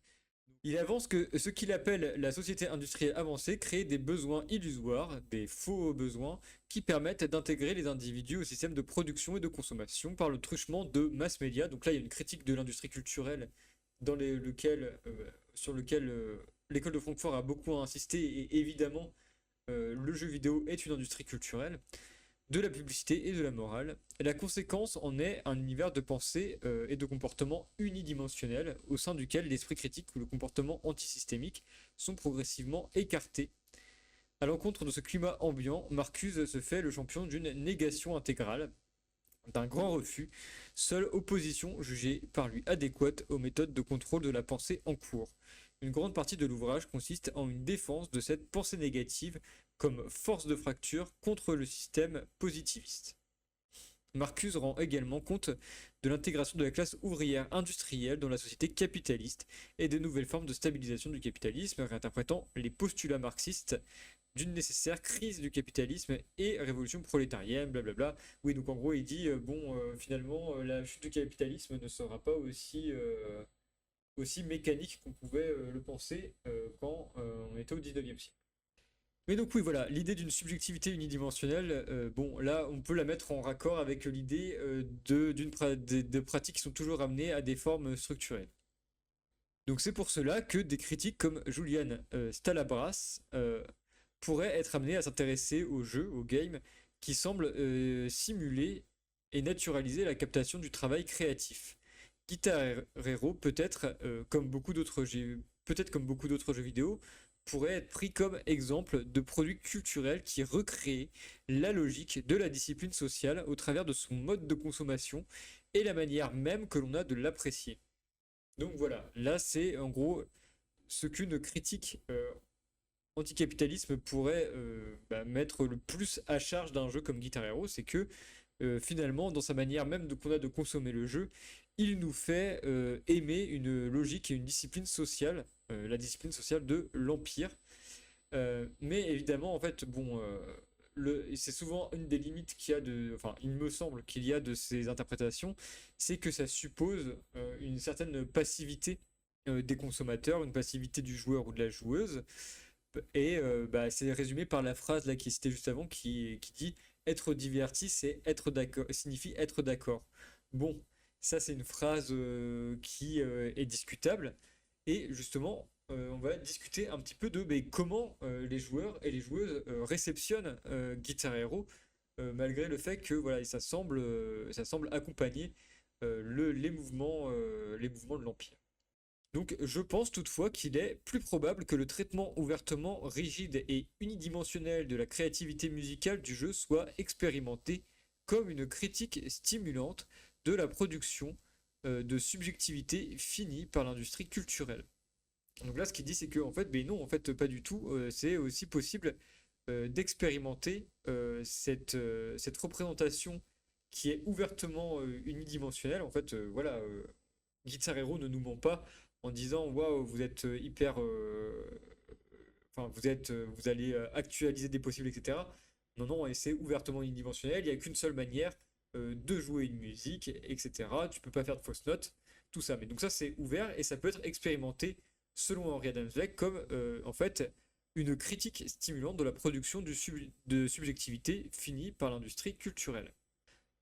S1: Il avance que ce qu'il appelle la société industrielle avancée crée des besoins illusoires, des faux besoins, qui permettent d'intégrer les individus au système de production et de consommation par le truchement de mass média. Donc là, il y a une critique de l'industrie culturelle sur lequel l'école de Francfort a beaucoup insisté, et évidemment, le jeu vidéo est une industrie culturelle de la publicité et de la morale. La conséquence en est un univers de pensée et de comportement unidimensionnel au sein duquel l'esprit critique ou le comportement antisystémique sont progressivement écartés. À l'encontre de ce climat ambiant, Marcuse se fait le champion d'une négation intégrale, d'un grand refus, seule opposition jugée par lui adéquate aux méthodes de contrôle de la pensée en cours. Une grande partie de l'ouvrage consiste en une défense de cette pensée négative comme force de fracture contre le système positiviste. Marcuse rend également compte de l'intégration de la classe ouvrière industrielle dans la société capitaliste et des nouvelles formes de stabilisation du capitalisme, réinterprétant les postulats marxistes d'une nécessaire crise du capitalisme et révolution prolétarienne, blablabla. Oui, donc en gros, il dit, finalement, la chute du capitalisme ne sera pas aussi mécanique qu'on pouvait le penser quand on était au 19e siècle. Mais donc oui, voilà, l'idée d'une subjectivité unidimensionnelle, bon, là, on peut la mettre en raccord avec l'idée de pratiques qui sont toujours ramenées à des formes structurelles. Donc c'est pour cela que des critiques comme Julian Stalabras pourraient être amenés à s'intéresser au jeu, au game, qui semble simuler et naturaliser la captation du travail créatif. Guitar Hero peut-être comme beaucoup d'autres jeux vidéo, pourrait être pris comme exemple de produit culturel qui recrée la logique de la discipline sociale au travers de son mode de consommation et la manière même que l'on a de l'apprécier. Donc voilà, là c'est en gros ce qu'une critique anticapitalisme pourrait mettre le plus à charge d'un jeu comme Guitar Hero, c'est que finalement, dans sa manière même qu'on a de consommer le jeu, il nous fait aimer une logique et une discipline sociale, la discipline sociale de l'Empire. Mais évidemment, en fait, bon, c'est souvent une des limites qu'il y a enfin, il me semble qu'il y a de ces interprétations, c'est que ça suppose une certaine passivité des consommateurs, une passivité du joueur ou de la joueuse. Et bah, c'est résumé par la phrase là qui est citée juste avant qui dit être diverti, c'est être d'accord, signifie être d'accord. Bon, ça c'est une phrase qui est discutable. Et justement, on va discuter un petit peu de mais comment les joueurs et les joueuses réceptionnent Guitar Hero, malgré le fait que voilà, ça semble accompagner les mouvements de l'Empire. Donc je pense toutefois qu'il est plus probable que le traitement ouvertement rigide et unidimensionnel de la créativité musicale du jeu soit expérimenté comme une critique stimulante de la production de subjectivité finie par l'industrie culturelle. Donc là, ce qu'il dit, c'est que en fait, ben non, en fait, pas du tout. C'est aussi possible d'expérimenter cette représentation qui est ouvertement unidimensionnelle. En fait, voilà, Guitar Hero ne nous ment pas en disant waouh, vous êtes hyper. Enfin, vous allez actualiser des possibles, etc. Non, non, et c'est ouvertement unidimensionnel. Il n'y a qu'une seule manière de jouer une musique, etc. Tu peux pas faire de fausses notes, tout ça. Mais donc ça, c'est ouvert et ça peut être expérimenté selon Henri Adamsbeck comme en fait une critique stimulante de la production de subjectivité finie par l'industrie culturelle.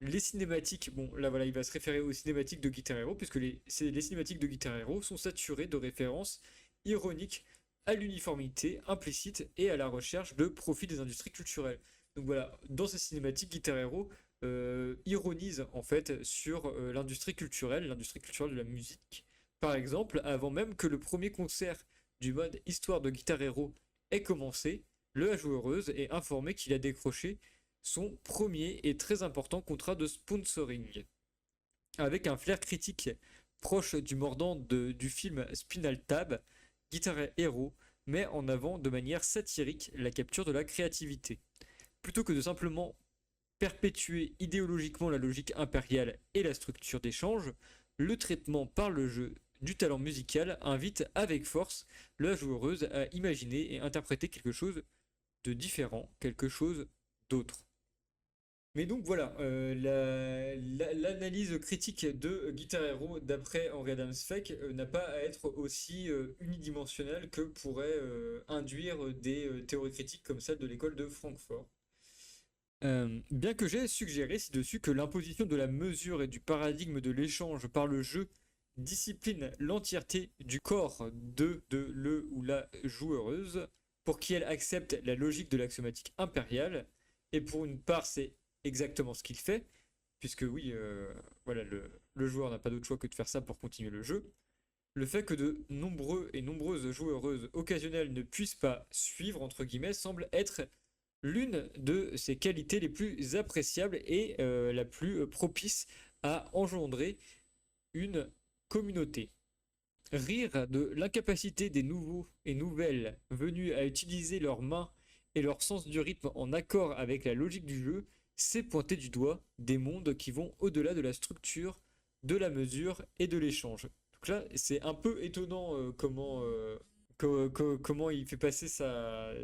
S1: Les cinématiques, bon là voilà, il va se référer aux cinématiques de Guitar Hero, puisque les cinématiques de Guitar Hero sont saturées de références ironiques à l'uniformité implicite et à la recherche de profit des industries culturelles. Donc voilà, dans ces cinématiques, Guitar Hero ironise en fait sur l'industrie culturelle de la musique. Par exemple, avant même que le premier concert du mode Histoire de Guitar Hero ait commencé, le joueuse est informé qu'il a décroché son premier et très important contrat de sponsoring. Avec un flair critique proche du mordant du film Spinal Tap, Guitar Hero met en avant de manière satirique la capture de la créativité. Plutôt que de simplement perpétuer idéologiquement la logique impériale et la structure d'échange, le traitement par le jeu du talent musical invite avec force la joueuse à imaginer et interpréter quelque chose de différent, quelque chose d'autre. Mais donc voilà, l'analyse critique de Guitar Hero d'après Henri Adams Fake n'a pas à être aussi unidimensionnelle que pourraient induire des théories critiques comme celle de l'école de Francfort. Bien que j'ai suggéré ci-dessus que l'imposition de la mesure et du paradigme de l'échange par le jeu discipline l'entièreté du corps de le ou la joueuse pour qu'elle accepte la logique de l'axiomatique impériale, et pour une part c'est exactement ce qu'il fait, puisque oui, voilà, le joueur n'a pas d'autre choix que de faire ça pour continuer le jeu. Le fait que de nombreux et nombreuses joueuses occasionnelles ne puissent pas suivre, entre guillemets, semble être l'une de ses qualités les plus appréciables et la plus propice à engendrer une communauté. Rire de l'incapacité des nouveaux et nouvelles venus à utiliser leurs mains et leur sens du rythme en accord avec la logique du jeu, c'est pointer du doigt des mondes qui vont au-delà de la structure, de la mesure et de l'échange. Donc là, c'est un peu étonnant comment il fait passer sa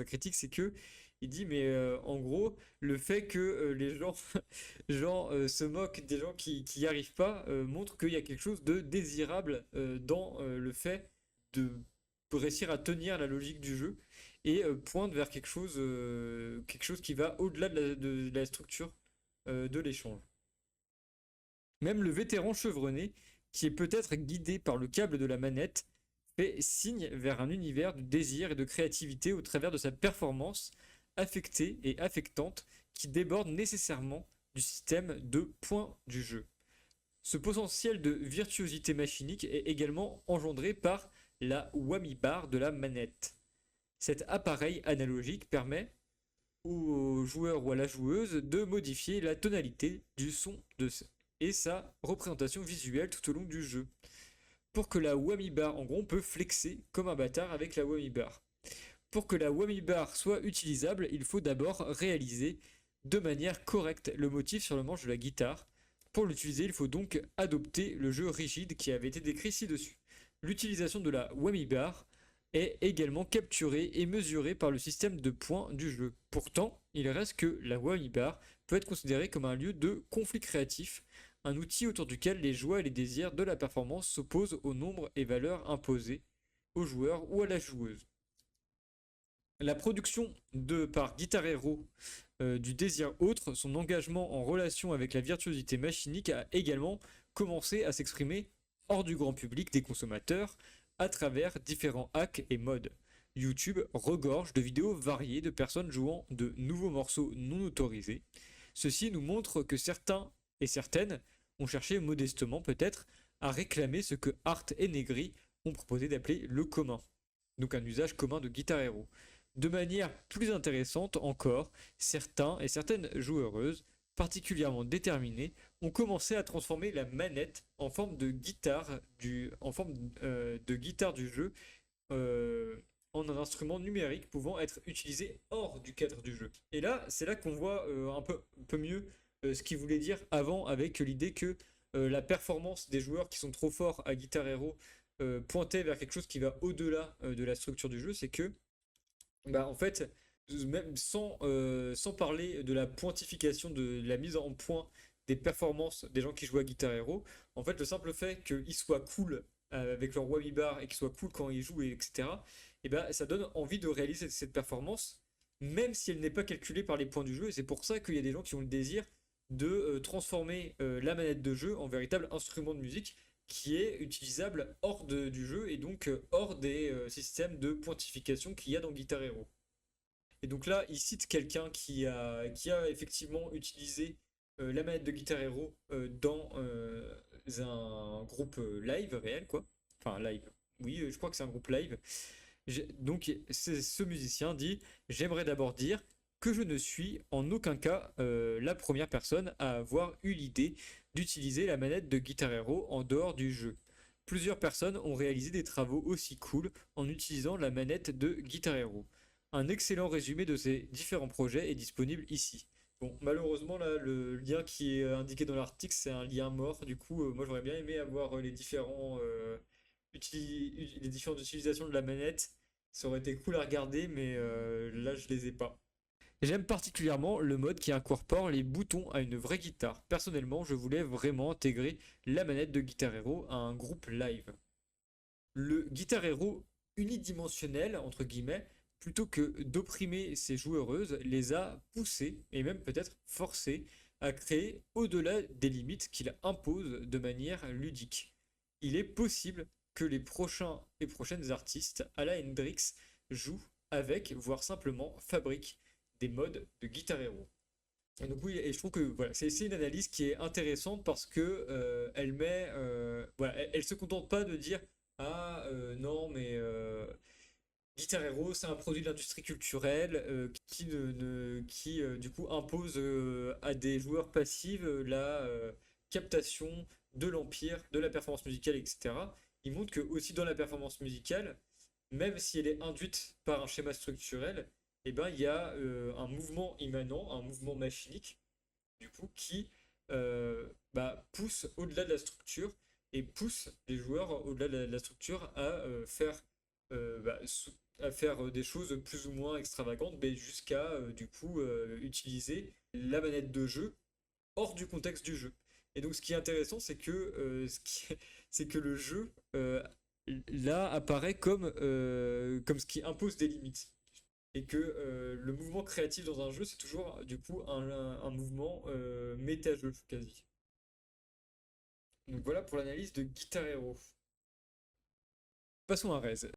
S1: critique, c'est que il dit mais en gros le fait que les gens, se moquent des gens qui n'y arrivent pas montre qu'il y a quelque chose de désirable dans le fait de réussir à tenir la logique du jeu et pointe vers quelque chose qui va au-delà de la structure de l'échange. Même le vétéran chevronné, qui est peut-être guidé par le câble de la manette, fait signe vers un univers de désir et de créativité au travers de sa performance affectée et affectante qui déborde nécessairement du système de points du jeu. Ce potentiel de virtuosité machinique est également engendré par la whammy bar de la manette. Cet appareil analogique permet au joueur ou à la joueuse de modifier la tonalité du son et sa représentation visuelle tout au long du jeu. Pour que la whammy bar, en gros, on peut flexer comme un bâtard avec la whammy bar. Pour que la whammy bar soit utilisable, il faut d'abord réaliser de manière correcte le motif sur le manche de la guitare. Pour l'utiliser, il faut donc adopter le jeu rigide qui avait été décrit ci-dessus. L'utilisation de la whammy bar est également capturée et mesurée par le système de points du jeu. Pourtant, il reste que la Wally Bar peut être considérée comme un lieu de conflit créatif, un outil autour duquel les joies et les désirs de la performance s'opposent au nombre et valeurs imposées au joueur ou à la joueuse. La production par Guitar Hero du désir autre, son engagement en relation avec la virtuosité machinique a également commencé à s'exprimer hors du grand public des consommateurs à travers différents hacks et modes. YouTube regorge de vidéos variées de personnes jouant de nouveaux morceaux non autorisés. Ceci nous montre que certains et certaines ont cherché modestement peut-être à réclamer ce que Art et Negri ont proposé d'appeler le commun, donc un usage commun de Guitar Hero. De manière plus intéressante encore, certains et certaines joueuses particulièrement déterminées ont commencé à transformer la manette en forme de guitare du jeu en un instrument numérique pouvant être utilisé hors du cadre du jeu. Et là, c'est là qu'on voit un peu mieux ce qu'il voulait dire avant avec l'idée que la performance des joueurs qui sont trop forts à Guitar Hero pointait vers quelque chose qui va au-delà de la structure du jeu, c'est que bah, en fait, même sans parler de la pointification, de la mise en point des performances des gens qui jouent à Guitar Hero, en fait, le simple fait qu'ils soient cool avec leur whammy bar et qu'ils soient cool quand ils jouent, etc., et ben, ça donne envie de réaliser cette performance, même si elle n'est pas calculée par les points du jeu. Et c'est pour ça qu'il y a des gens qui ont le désir de transformer la manette de jeu en véritable instrument de musique qui est utilisable hors du jeu et donc hors des systèmes de pointification qu'il y a dans Guitar Hero. Et donc là, il cite quelqu'un qui a effectivement utilisé la manette de Guitar Hero dans un groupe live réel, quoi. Enfin, live. Oui, je crois que c'est un groupe live. Donc, ce musicien dit: J'aimerais d'abord dire que je ne suis en aucun cas la première personne à avoir eu l'idée d'utiliser la manette de Guitar Hero en dehors du jeu. Plusieurs personnes ont réalisé des travaux aussi cool en utilisant la manette de Guitar Hero. Un excellent résumé de ces différents projets est disponible ici. Bon, malheureusement, là, le lien qui est indiqué dans l'article, c'est un lien mort. Du coup, moi, j'aurais bien aimé avoir les différentes utilisations de la manette. Ça aurait été cool à regarder, mais là, je les ai pas. J'aime particulièrement le mode qui incorpore les boutons à une vraie guitare. Personnellement, je voulais vraiment intégrer la manette de Guitar Hero à un groupe live. Le Guitar Hero unidimensionnel, entre guillemets, plutôt que d'opprimer ses joueuses, les a poussées et même peut-être forcées à créer au-delà des limites qu'il impose de manière ludique. Il est possible que les prochains et prochaines artistes à la Hendrix jouent avec, voire simplement fabriquent des modes de Guitar Hero. Et donc oui, et je trouve que voilà, c'est une analyse qui est intéressante parce que elle met, voilà, elle se contente pas de dire ah non mais Guitar Hero c'est un produit de l'industrie culturelle qui du coup impose à des joueurs passifs la captation de l'empire, de la performance musicale, etc. Il montre que aussi dans la performance musicale, même si elle est induite par un schéma structurel, eh ben, il y a un mouvement immanent, un mouvement machinique, du coup, qui pousse au-delà de la structure et pousse les joueurs au-delà de la structure à faire des choses plus ou moins extravagantes, mais jusqu'à du coup utiliser la manette de jeu hors du contexte du jeu. Et donc, ce qui est intéressant, c'est que, c'est que le jeu là apparaît comme ce qui impose des limites et que le mouvement créatif dans un jeu, c'est toujours du coup un mouvement méta-jeu quasi. Donc voilà pour l'analyse de Guitar Hero. Passons à Rez.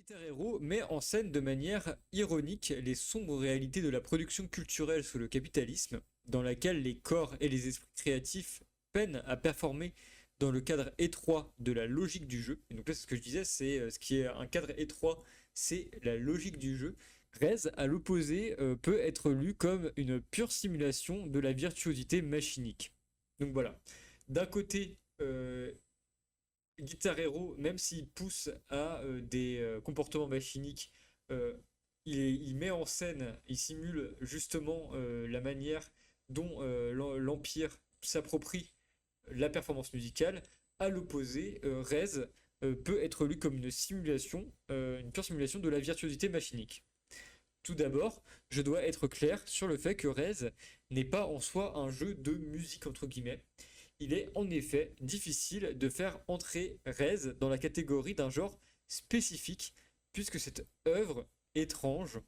S1: Guitar Hero met en scène de manière ironique les sombres réalités de la production culturelle sous le capitalisme, dans laquelle les corps et les esprits créatifs peinent à performer dans le cadre étroit de la logique du jeu. Et donc là, c'est ce que je disais, c'est ce qui est un cadre étroit, c'est la logique du jeu. Rez, à l'opposé, peut être lu comme une pure simulation de la virtuosité machinique. Donc voilà. D'un côté, Guitar Hero, même s'il pousse à des comportements machiniques, euh, il met en scène, il simule justement la manière dont l'Empire s'approprie la performance musicale. À l'opposé, Rez peut être lu comme une pure simulation de la virtuosité machinique. Tout d'abord, je dois être clair sur le fait que Rez n'est pas en soi un jeu de musique entre guillemets. Il est en effet difficile de faire entrer Rez dans la catégorie d'un genre spécifique, puisque cette œuvre étrange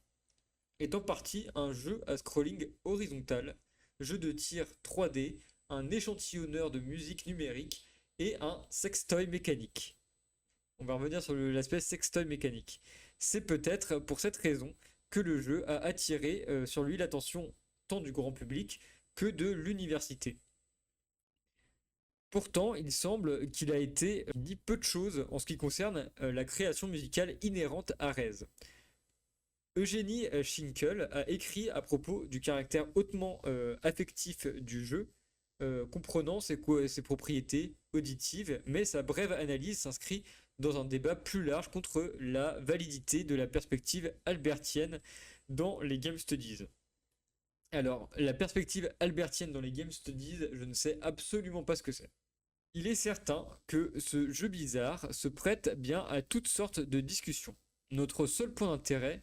S1: est en partie un jeu à scrolling horizontal, jeu de tir 3D, un échantillonneur de musique numérique et un sextoy mécanique. On va revenir sur l'aspect sextoy mécanique. C'est peut-être pour cette raison que le jeu a attiré sur lui l'attention tant du grand public que de l'université. Pourtant, il semble qu'il a été dit peu de choses en ce qui concerne la création musicale inhérente à Rez. Eugénie Schinkel a écrit à propos du caractère hautement affectif du jeu, comprenant ses propriétés auditives, mais sa brève analyse s'inscrit dans un débat plus large contre la validité de la perspective albertienne dans les Game Studies. Alors, la perspective albertienne dans les Game Studies, je ne sais absolument pas ce que c'est. Il est certain que ce jeu bizarre se prête bien à toutes sortes de discussions. Notre seul point d'intérêt,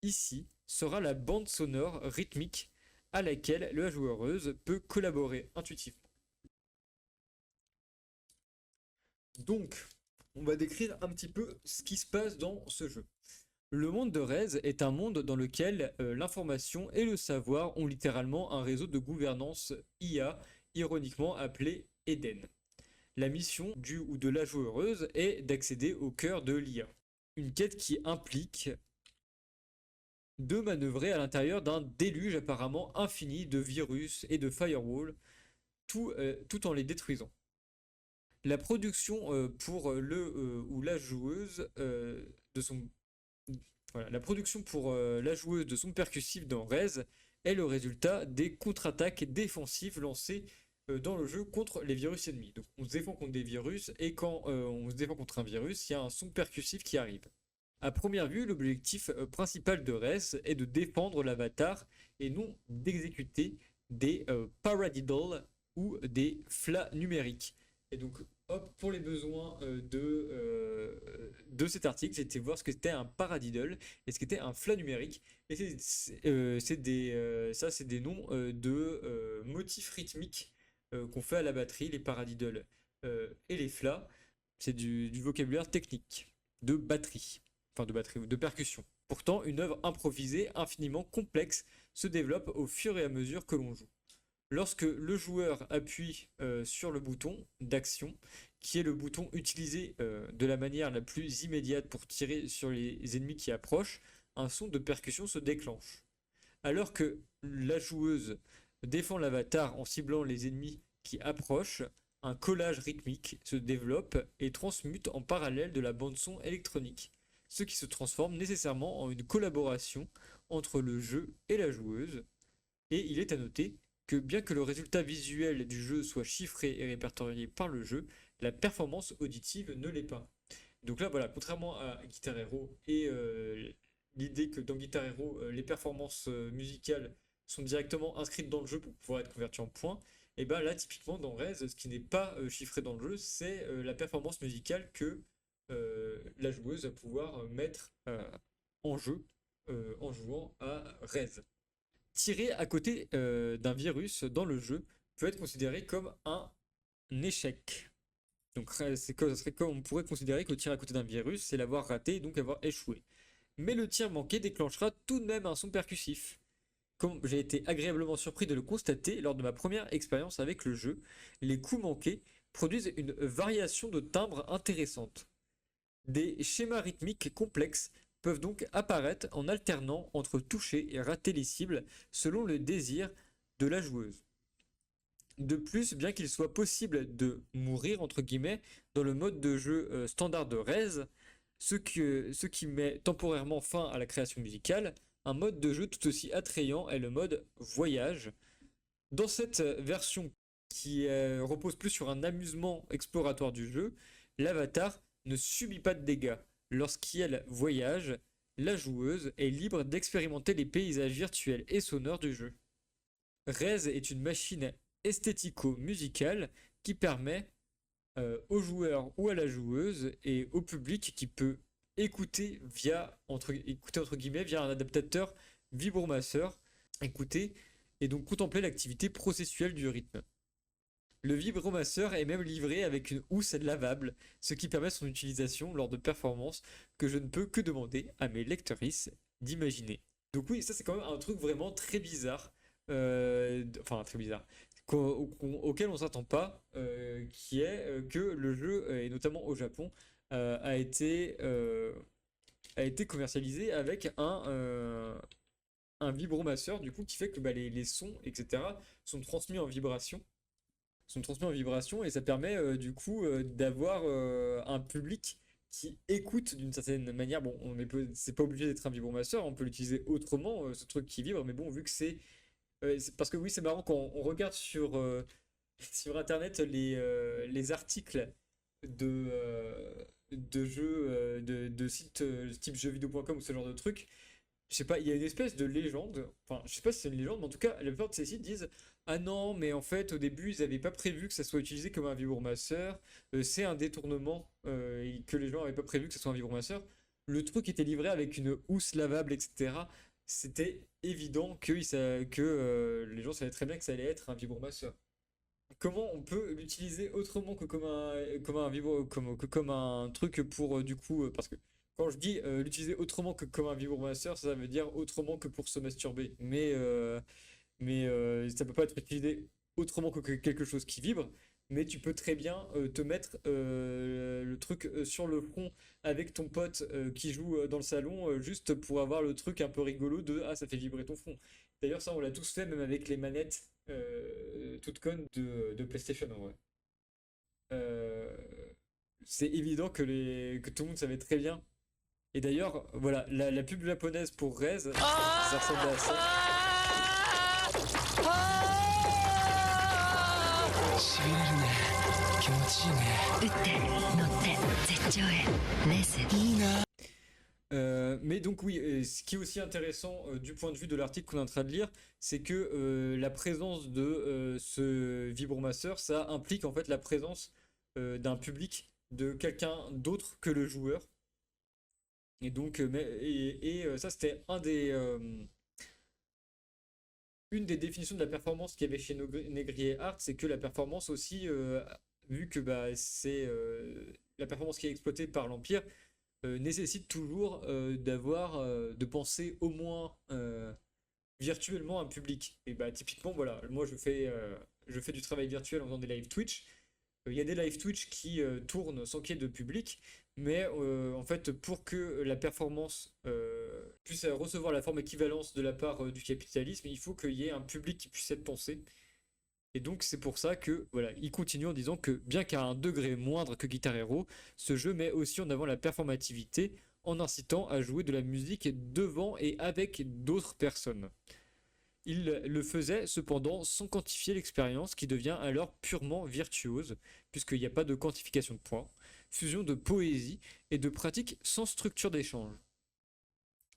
S1: ici, sera la bande sonore rythmique à laquelle la joueuse peut collaborer intuitivement. Donc, on va décrire un petit peu ce qui se passe dans ce jeu. Le monde de Rez est un monde dans lequel l'information et le savoir ont littéralement un réseau de gouvernance IA, ironiquement appelé Eden. La mission du ou de la joueuse est d'accéder au cœur de l'IA. Une quête qui implique de manœuvrer à l'intérieur d'un déluge apparemment infini de virus et de firewalls, tout en les détruisant. La production pour le ou la joueuse de son voilà, la production pour la joueuse de son percussif dans Rez est le résultat des contre-attaques défensives lancées dans le jeu contre les virus ennemis. Donc on se défend contre des virus et quand on se défend contre un virus, il y a un son percussif qui arrive. À première vue, l'objectif principal de Rez est de défendre l'avatar et non d'exécuter des paradiddles ou des flats numériques. Et donc, hop, pour les besoins de cet article, j'ai été voir ce que c'était un paradiddle et ce qu'était un flat numérique. Et c'est des noms de motifs rythmiques qu'on fait à la batterie, les paradiddles et les flats. C'est du vocabulaire technique de batterie, enfin de batterie ou de percussion. Pourtant, une œuvre improvisée infiniment complexe se développe au fur et à mesure que l'on joue. Lorsque le joueur appuie sur le bouton d'action, qui est le bouton utilisé de la manière la plus immédiate pour tirer sur les ennemis qui approchent, un son de percussion se déclenche. Alors que la joueuse défend l'avatar en ciblant les ennemis qui approchent, un collage rythmique se développe et transmute en parallèle de la bande-son électronique, ce qui se transforme nécessairement en une collaboration entre le jeu et la joueuse. Et il est à noter que bien que le résultat visuel du jeu soit chiffré et répertorié par le jeu, la performance auditive ne l'est pas. Donc là, voilà, contrairement à Guitar Hero et l'idée que dans Guitar Hero, les performances musicales sont directement inscrites dans le jeu pour pouvoir être converties en points, et bien là, typiquement, dans Rez, ce qui n'est pas chiffré dans le jeu, c'est la performance musicale que la joueuse va pouvoir mettre en jeu en jouant à Rez. Tirer à côté d'un virus dans le jeu peut être considéré comme un échec. Donc ça serait comme on pourrait considérer que le tir à côté d'un virus, c'est l'avoir raté et donc avoir échoué. Mais le tir manqué déclenchera tout de même un son percussif. Comme j'ai été agréablement surpris de le constater lors de ma première expérience avec le jeu, les coups manqués produisent une variation de timbre intéressante. Des schémas rythmiques complexes peuvent donc apparaître en alternant entre toucher et rater les cibles selon le désir de la joueuse. De plus, bien qu'il soit possible de mourir, entre guillemets, dans le mode de jeu standard de Rez, ce qui met temporairement fin à la création musicale, un mode de jeu tout aussi attrayant est le mode voyage. Dans cette version qui repose plus sur un amusement exploratoire du jeu, l'avatar ne subit pas de dégâts. Lorsqu'elle voyage, la joueuse est libre d'expérimenter les paysages virtuels et sonores du jeu. Rez est une machine esthético-musicale qui permet au joueur ou à la joueuse et au public qui peut écouter entre guillemets via un adaptateur vibromasseur, écouter et donc contempler l'activité processuelle du rythme. Le vibromasseur est même livré avec une housse lavable, ce qui permet son utilisation lors de performances que je ne peux que demander à mes lectrices d'imaginer. Donc oui, ça c'est quand même un truc vraiment très bizarre, enfin très bizarre, auquel on s'attend pas, qui est que le jeu, et notamment au Japon, euh, a été, euh, a été commercialisé avec un vibromasseur, du coup, qui fait que bah, les sons, etc., sont transmis en vibration et ça permet du coup d'avoir un public qui écoute d'une certaine manière. Bon, c'est pas obligé d'être un vibromasseur, on peut l'utiliser autrement, ce truc qui vibre, mais bon, vu que parce que oui, c'est marrant quand on regarde sur Internet les articles de jeux, de sites type jeuxvideo.com ou ce genre de trucs. Je sais pas, il y a une espèce de légende, enfin, je sais pas si c'est une légende, mais en tout cas, la plupart de ces sites disent ah non, mais en fait, au début, ils avaient pas prévu que ça soit utilisé comme un vibromasseur, c'est un détournement, et que les gens avaient pas prévu que ça soit un vibromasseur. Le truc était livré avec une housse lavable, etc. C'était évident que les gens savaient très bien que ça allait être un vibromasseur. Comment on peut l'utiliser autrement que comme un truc pour du coup parce que quand je dis l'utiliser autrement que comme un vibromasseur, ça veut dire autrement que pour se masturber. Mais ça peut pas être utilisé autrement que quelque chose qui vibre. Mais tu peux très bien te mettre le truc sur le front avec ton pote qui joue dans le salon juste pour avoir le truc un peu rigolo de ah ça fait vibrer ton front. D'ailleurs ça on l'a tous fait même avec les manettes toutes connes de PlayStation en vrai. Euh, c'est évident que tout le monde savait très bien. Et d'ailleurs voilà la pub japonaise pour Rez ça ressemble à ça.
S2: しびれるね気持ちいいね
S3: 打って乗って絶頂へレース
S2: いいな
S1: Mais donc oui, ce qui est aussi intéressant du point de vue de l'article qu'on est en train de lire, c'est que la présence de ce vibromasseur, ça implique en fait la présence d'un public, de quelqu'un d'autre que le joueur. Et donc, ça c'était une des définitions de la performance qu'il y avait chez Négrier Art, c'est que la performance aussi, vu que bah, c'est la performance qui est exploitée par l'Empire, nécessite toujours de penser au moins virtuellement un public. Et bah typiquement, voilà, moi je fais du travail virtuel en faisant des live Twitch. Il y a des live Twitch qui tournent sans qu'il y ait de public, mais en fait, pour que la performance puisse recevoir la forme équivalence de la part du capitalisme, il faut qu'il y ait un public qui puisse être pensé. Et donc c'est pour ça que voilà, il continue en disant que bien qu'à un degré moindre que Guitar Hero, ce jeu met aussi en avant la performativité en incitant à jouer de la musique devant et avec d'autres personnes. Il le faisait cependant sans quantifier l'expérience qui devient alors purement virtuose, puisqu'il n'y a pas de quantification de points, fusion de poésie et de pratiques sans structure d'échange.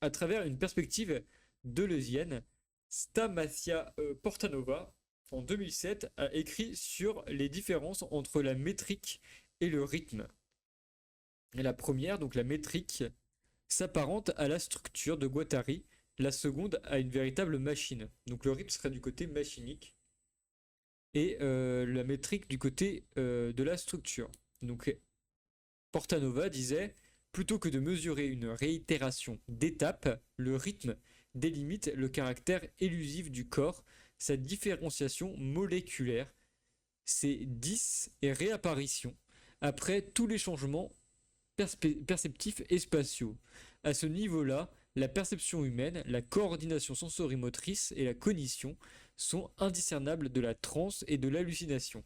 S1: À travers une perspective deleuzienne, Stamatia Portanova, en 2007, a écrit sur les différences entre la métrique et le rythme. Et la première, donc la métrique, s'apparente à la structure de Guattari, la seconde à une véritable machine. Donc le rythme serait du côté machinique et la métrique du côté de la structure. Donc Portanova disait, plutôt que de mesurer une réitération d'étapes, le rythme délimite le caractère élusif du corps, sa différenciation moléculaire, ses dis et réapparitions, après tous les changements perceptifs et spatiaux. À ce niveau-là, la perception humaine, la coordination sensorimotrice et la cognition sont indiscernables de la transe et de l'hallucination.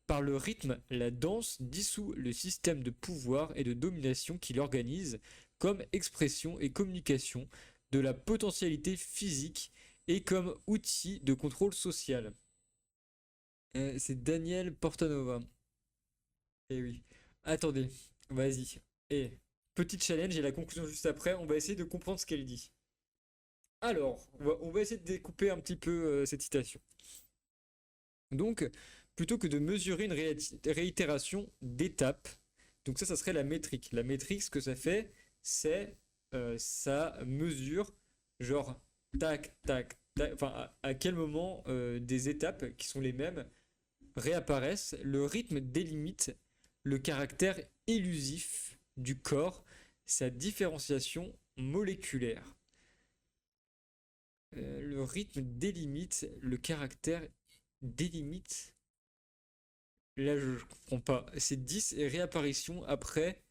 S1: Par le rythme, la danse dissout le système de pouvoir et de domination qui l'organise comme expression et communication de la potentialité physique et comme outil de contrôle social. C'est Daniel Portanova. Eh oui. Attendez, vas-y. Et petit challenge et la conclusion juste après, on va essayer de comprendre ce qu'elle dit. Alors, on va essayer de découper un petit peu cette citation. Donc, plutôt que de mesurer une réitération d'étapes, donc ça serait la métrique. La métrique, ce que ça fait, c'est ça mesure, genre, tac, tac, tac, enfin, à quel moment des étapes qui sont les mêmes réapparaissent. Le rythme délimite le caractère élusif du corps, sa différenciation moléculaire. Le rythme délimite le caractère délimite. Là, je comprends pas. C'est 10 et réapparition après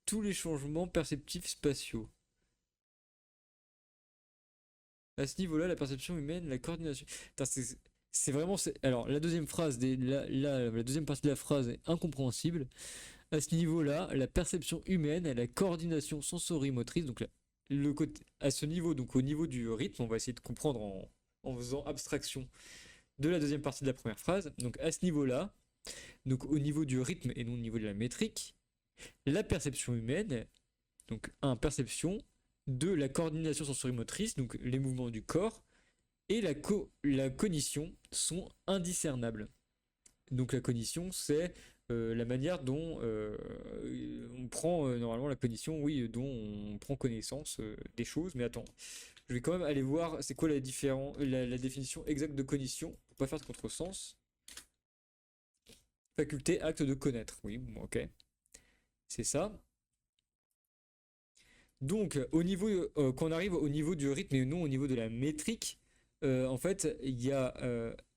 S1: tous les changements perceptifs spatiaux. À ce niveau-là, la perception humaine, la coordination. Putain, c'est vraiment. Alors, la deuxième phrase, la deuxième partie de la phrase est incompréhensible. À ce niveau-là, la perception humaine, la coordination sensorimotrice, donc le côté, à ce niveau, donc au niveau du rythme, on va essayer de comprendre en faisant abstraction de la deuxième partie de la première phrase. Donc à ce niveau-là, donc au niveau du rythme et non au niveau de la métrique, la perception humaine, donc perception, de la coordination sensorimotrice, donc les mouvements du corps, et la cognition sont indiscernables. Donc la cognition, c'est la manière dont on prend normalement la cognition, oui, dont on prend connaissance des choses. Mais attends, je vais quand même aller voir c'est quoi la définition exacte de cognition pour pas faire de contresens. Faculté, acte de connaître. Oui, bon, ok, c'est ça. Donc au niveau, quand on arrive au niveau du rythme et non au niveau de la métrique, en fait, il y a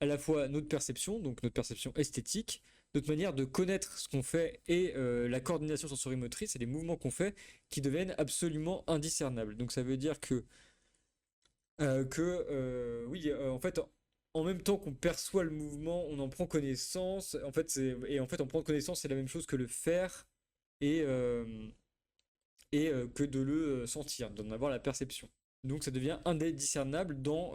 S1: à la fois notre perception, donc notre perception esthétique, notre manière de connaître ce qu'on fait et la coordination sensorimotrice et les mouvements qu'on fait qui deviennent absolument indiscernables. Donc ça veut dire que oui, en fait, en même temps qu'on perçoit le mouvement, on en prend connaissance. En fait, en fait, en prendre connaissance, c'est la même chose que le faire et, que de le sentir, d'en avoir la perception. Donc ça devient indiscernable dans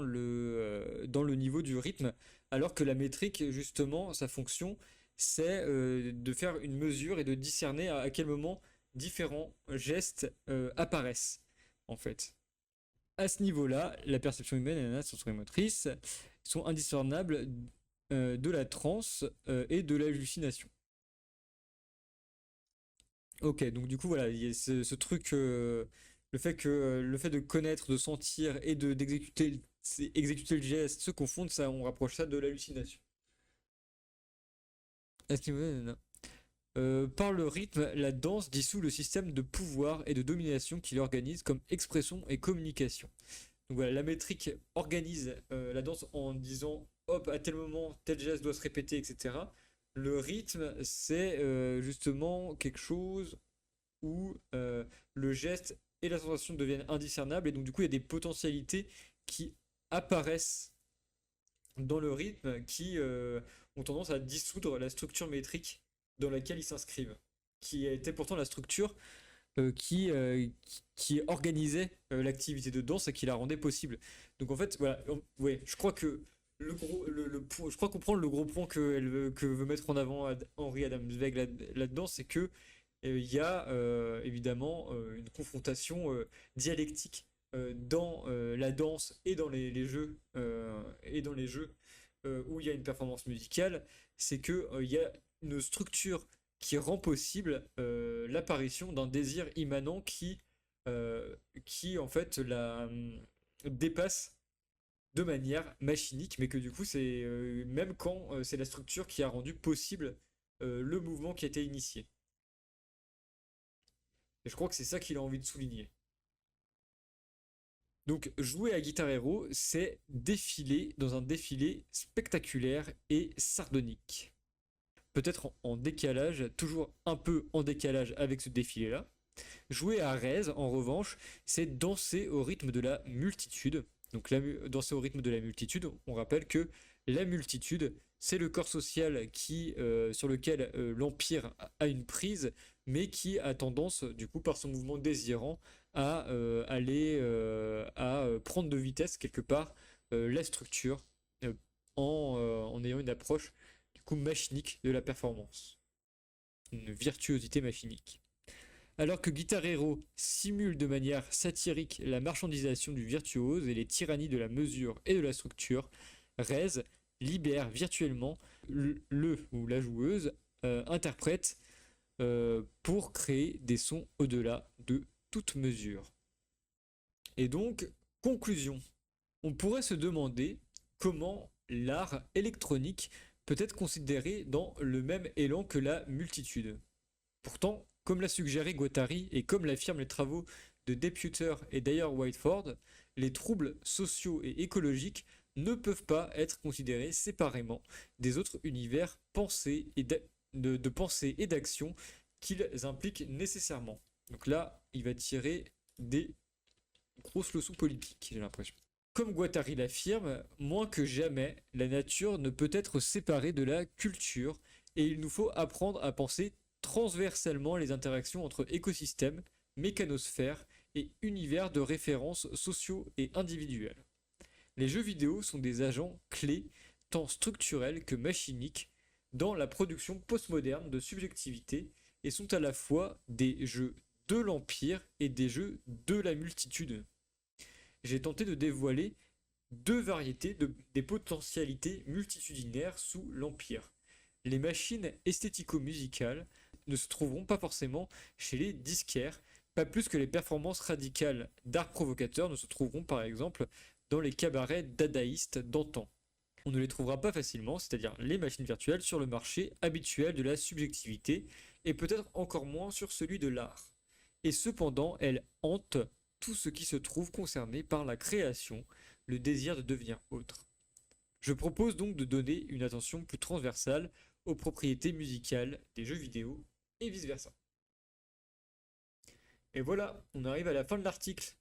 S1: le niveau du rythme, alors que la métrique, justement, sa fonction, c'est de faire une mesure et de discerner à quel moment différents gestes apparaissent, en fait. À ce niveau-là, la perception humaine et la sensorimotrice sont indiscernables de la transe et de l'hallucination. Ok, donc du coup, voilà, il y a ce truc, le fait de connaître, de sentir et exécuter le geste se confondent, ça, on rapproche ça de l'hallucination. À ce niveau-là, non. Par le rythme, la danse dissout le système de pouvoir et de domination qui l'organise comme expression et communication. Donc voilà, la métrique organise la danse en disant hop, à tel moment, tel geste doit se répéter, etc. Le rythme, c'est justement quelque chose où le geste et la sensation deviennent indiscernables et donc du coup il y a des potentialités qui apparaissent dans le rythme qui ont tendance à dissoudre la structure métrique dans laquelle ils s'inscrivent, qui était pourtant la structure qui organisait l'activité de danse et qui la rendait possible. Donc en fait, voilà, ouais, je crois que je crois comprendre le gros point que veut mettre en avant Henri Adamsweg là-dedans, c'est que il y a évidemment une confrontation dialectique dans la danse et dans les jeux où il y a une performance musicale, c'est que il y a une structure qui rend possible l'apparition d'un désir immanent qui en fait dépasse de manière machinique, mais que du coup c'est même quand c'est la structure qui a rendu possible le mouvement qui a été initié. Et je crois que c'est ça qu'il a envie de souligner. Donc jouer à Guitar Hero, c'est défiler dans un défilé spectaculaire et sardonique. Peut-être en décalage, toujours un peu en décalage avec ce défilé-là. Jouer à Rez, en revanche, c'est danser au rythme de la multitude. Donc danser au rythme de la multitude, on rappelle que la multitude, c'est le corps social sur lequel l'Empire a une prise, mais qui a tendance, du coup, par son mouvement désirant, à prendre de vitesse quelque part la structure en ayant une approche du coup machinique de la performance, une virtuosité machinique. Alors que Guitar Hero simule de manière satirique la marchandisation du virtuose et les tyrannies de la mesure et de la structure, Rez libère virtuellement le ou la joueuse interprète pour créer des sons au-delà de toute mesure. Et donc, conclusion. On pourrait se demander comment l'art électronique peut être considéré dans le même élan que la multitude. Pourtant, comme l'a suggéré Guattari et comme l'affirment les travaux de Deputer et d'ailleurs Whiteford, les troubles sociaux et écologiques ne peuvent pas être considérés séparément des autres univers de pensée et d'action qu'ils impliquent nécessairement. Donc là, il va tirer des grosses leçons politiques, j'ai l'impression. Comme Guattari l'affirme, moins que jamais, la nature ne peut être séparée de la culture et il nous faut apprendre à penser transversalement les interactions entre écosystèmes, mécanosphères et univers de référence sociaux et individuels. Les jeux vidéo sont des agents clés, tant structurels que machiniques, dans la production postmoderne de subjectivité et sont à la fois des jeux de l'Empire et des jeux de la multitude. J'ai tenté de dévoiler deux variétés des potentialités multitudinaires sous l'Empire. Les machines esthético-musicales ne se trouveront pas forcément chez les disquaires, pas plus que les performances radicales d'art provocateur ne se trouveront par exemple dans les cabarets dadaïstes d'antan. On ne les trouvera pas facilement, c'est-à-dire les machines virtuelles, sur le marché habituel de la subjectivité, et peut-être encore moins sur celui de l'art. Et cependant, elles hantent tout ce qui se trouve concerné par la création, le désir de devenir autre. Je propose donc de donner une attention plus transversale aux propriétés musicales des jeux vidéo et vice-versa. Et voilà, on arrive à la fin de l'article.